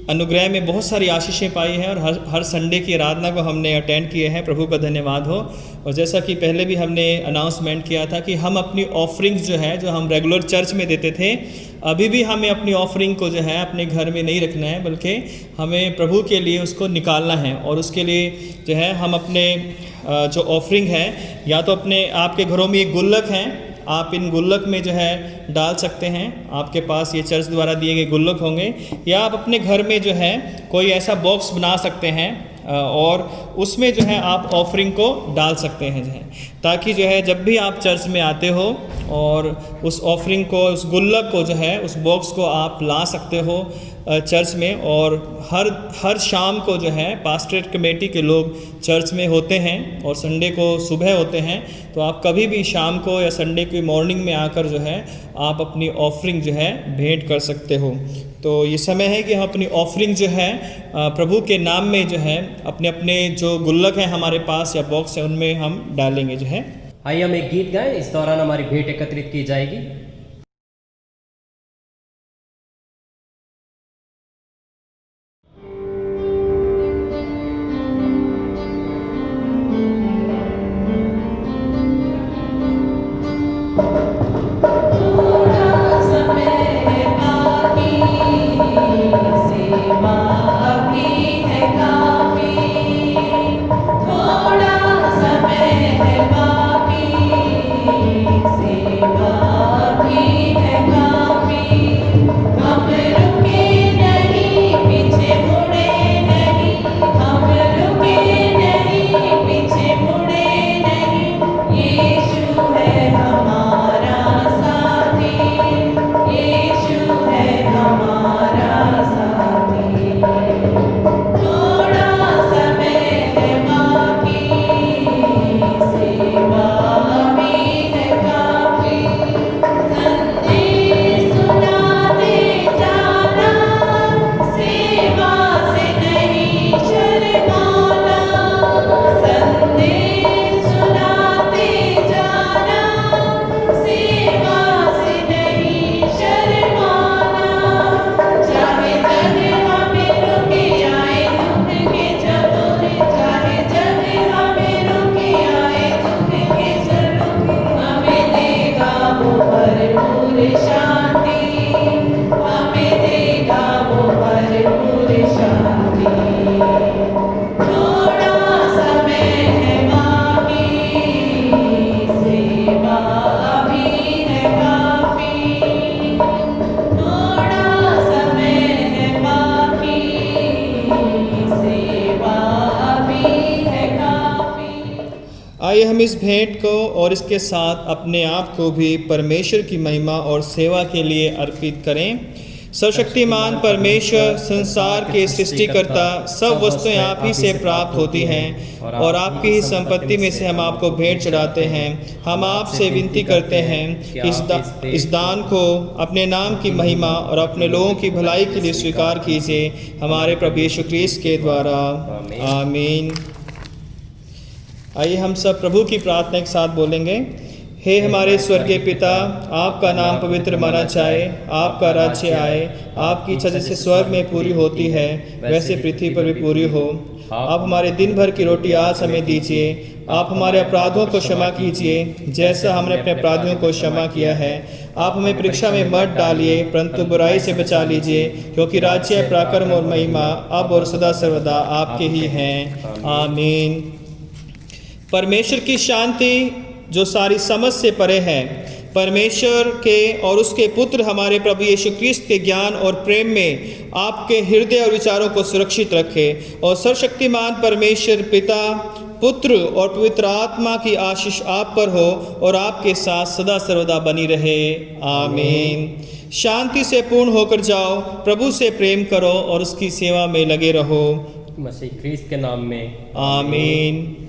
अनुग्रह में बहुत सारी आशीषें पाई हैं और हर संडे की आराधना को हमने अटेंड किए हैं। प्रभु का धन्यवाद हो। और जैसा कि पहले भी हमने अनाउंसमेंट किया था कि हम अपनी ऑफरिंग्स जो है, जो हम रेगुलर चर्च में देते थे, अभी भी हमें अपनी ऑफरिंग को जो है अपने घर में नहीं रखना है, बल्कि हमें प्रभु के लिए उसको निकालना है। और उसके लिए जो है हम अपने जो ऑफरिंग है, या तो अपने आपके घरों में एक गुल्लक हैं, आप इन गुल्लक में जो है डाल सकते हैं। आपके पास ये चर्च द्वारा दिए गए गुल्लक होंगे, या आप अपने घर में जो है कोई ऐसा बॉक्स बना सकते हैं और उसमें जो है आप ऑफरिंग को डाल सकते हैं जो है, ताकि जो है जब भी आप चर्च में आते हो और उस ऑफरिंग को, उस गुल्लक को जो है, उस बॉक्स को आप ला सकते हो चर्च में। और हर शाम को जो है पास्टरेट कमेटी के लोग चर्च में होते हैं और संडे को सुबह होते हैं, तो आप कभी भी शाम को या संडे की मॉर्निंग में आकर जो है आप अपनी ऑफरिंग जो है भेंट कर सकते हो। तो ये समय है कि हम अपनी ऑफरिंग जो है प्रभु के नाम में जो है अपने अपने जो गुल्लक हैं हमारे पास या बॉक्स है उनमें हम डालेंगे जो है। आइए हम एक गीत गाएं, इस दौरान हमारी भेंट एकत्रित की जाएगी। आइए हम इस भेंट को और इसके साथ अपने आप को भी परमेश्वर की महिमा और सेवा के लिए अर्पित करें। सर्वशक्तिमान परमेश्वर, संसार के सृष्टिकर्ता, सब वस्तुएं आप ही से प्राप्त होती हैं और आपकी ही संपत्ति में से हम आपको भेंट चढ़ाते हैं। हम आपसे विनती करते हैं इस दान को अपने नाम की महिमा और अपने लोगों की भलाई के लिए स्वीकार कीजिए, हमारे प्रभु यीशु क्रिस्त के द्वारा। आमीन। आइए हम सब प्रभु की प्रार्थना के साथ बोलेंगे। हे हमारे स्वर्गीय पिता, आपका नाम पवित्र माना जाए, आपका राज्य आए, आपकी इच्छा जैसे स्वर्ग में पूरी होती है वैसे पृथ्वी पर भी पूरी हो। आप हमारे दिन भर की रोटी आज हमें दीजिए। आप हमारे अपराधों को क्षमा कीजिए जैसा हमने अपने अपराधियों को क्षमा किया है। आप हमें परीक्षा में मत डालिए परंतु बुराई से बचा लीजिए, क्योंकि राज्य, पराक्रम और महिमा अब और सदा सर्वदा आपके ही हैं। आमीन। परमेश्वर की शांति जो सारी समझ से परे है, परमेश्वर के और उसके पुत्र हमारे प्रभु यीशु क्रिस्त के ज्ञान और प्रेम में आपके हृदय और विचारों को सुरक्षित रखे, और सर्वशक्तिमान परमेश्वर पिता, पुत्र और पवित्र आत्मा की आशीष आप पर हो और आपके साथ सदा सर्वदा बनी रहे। आमीन। शांति से पूर्ण होकर जाओ, प्रभु से प्रेम करो और उसकी सेवा में लगे रहो। मसीह क्रिस्त के नाम में आमीन।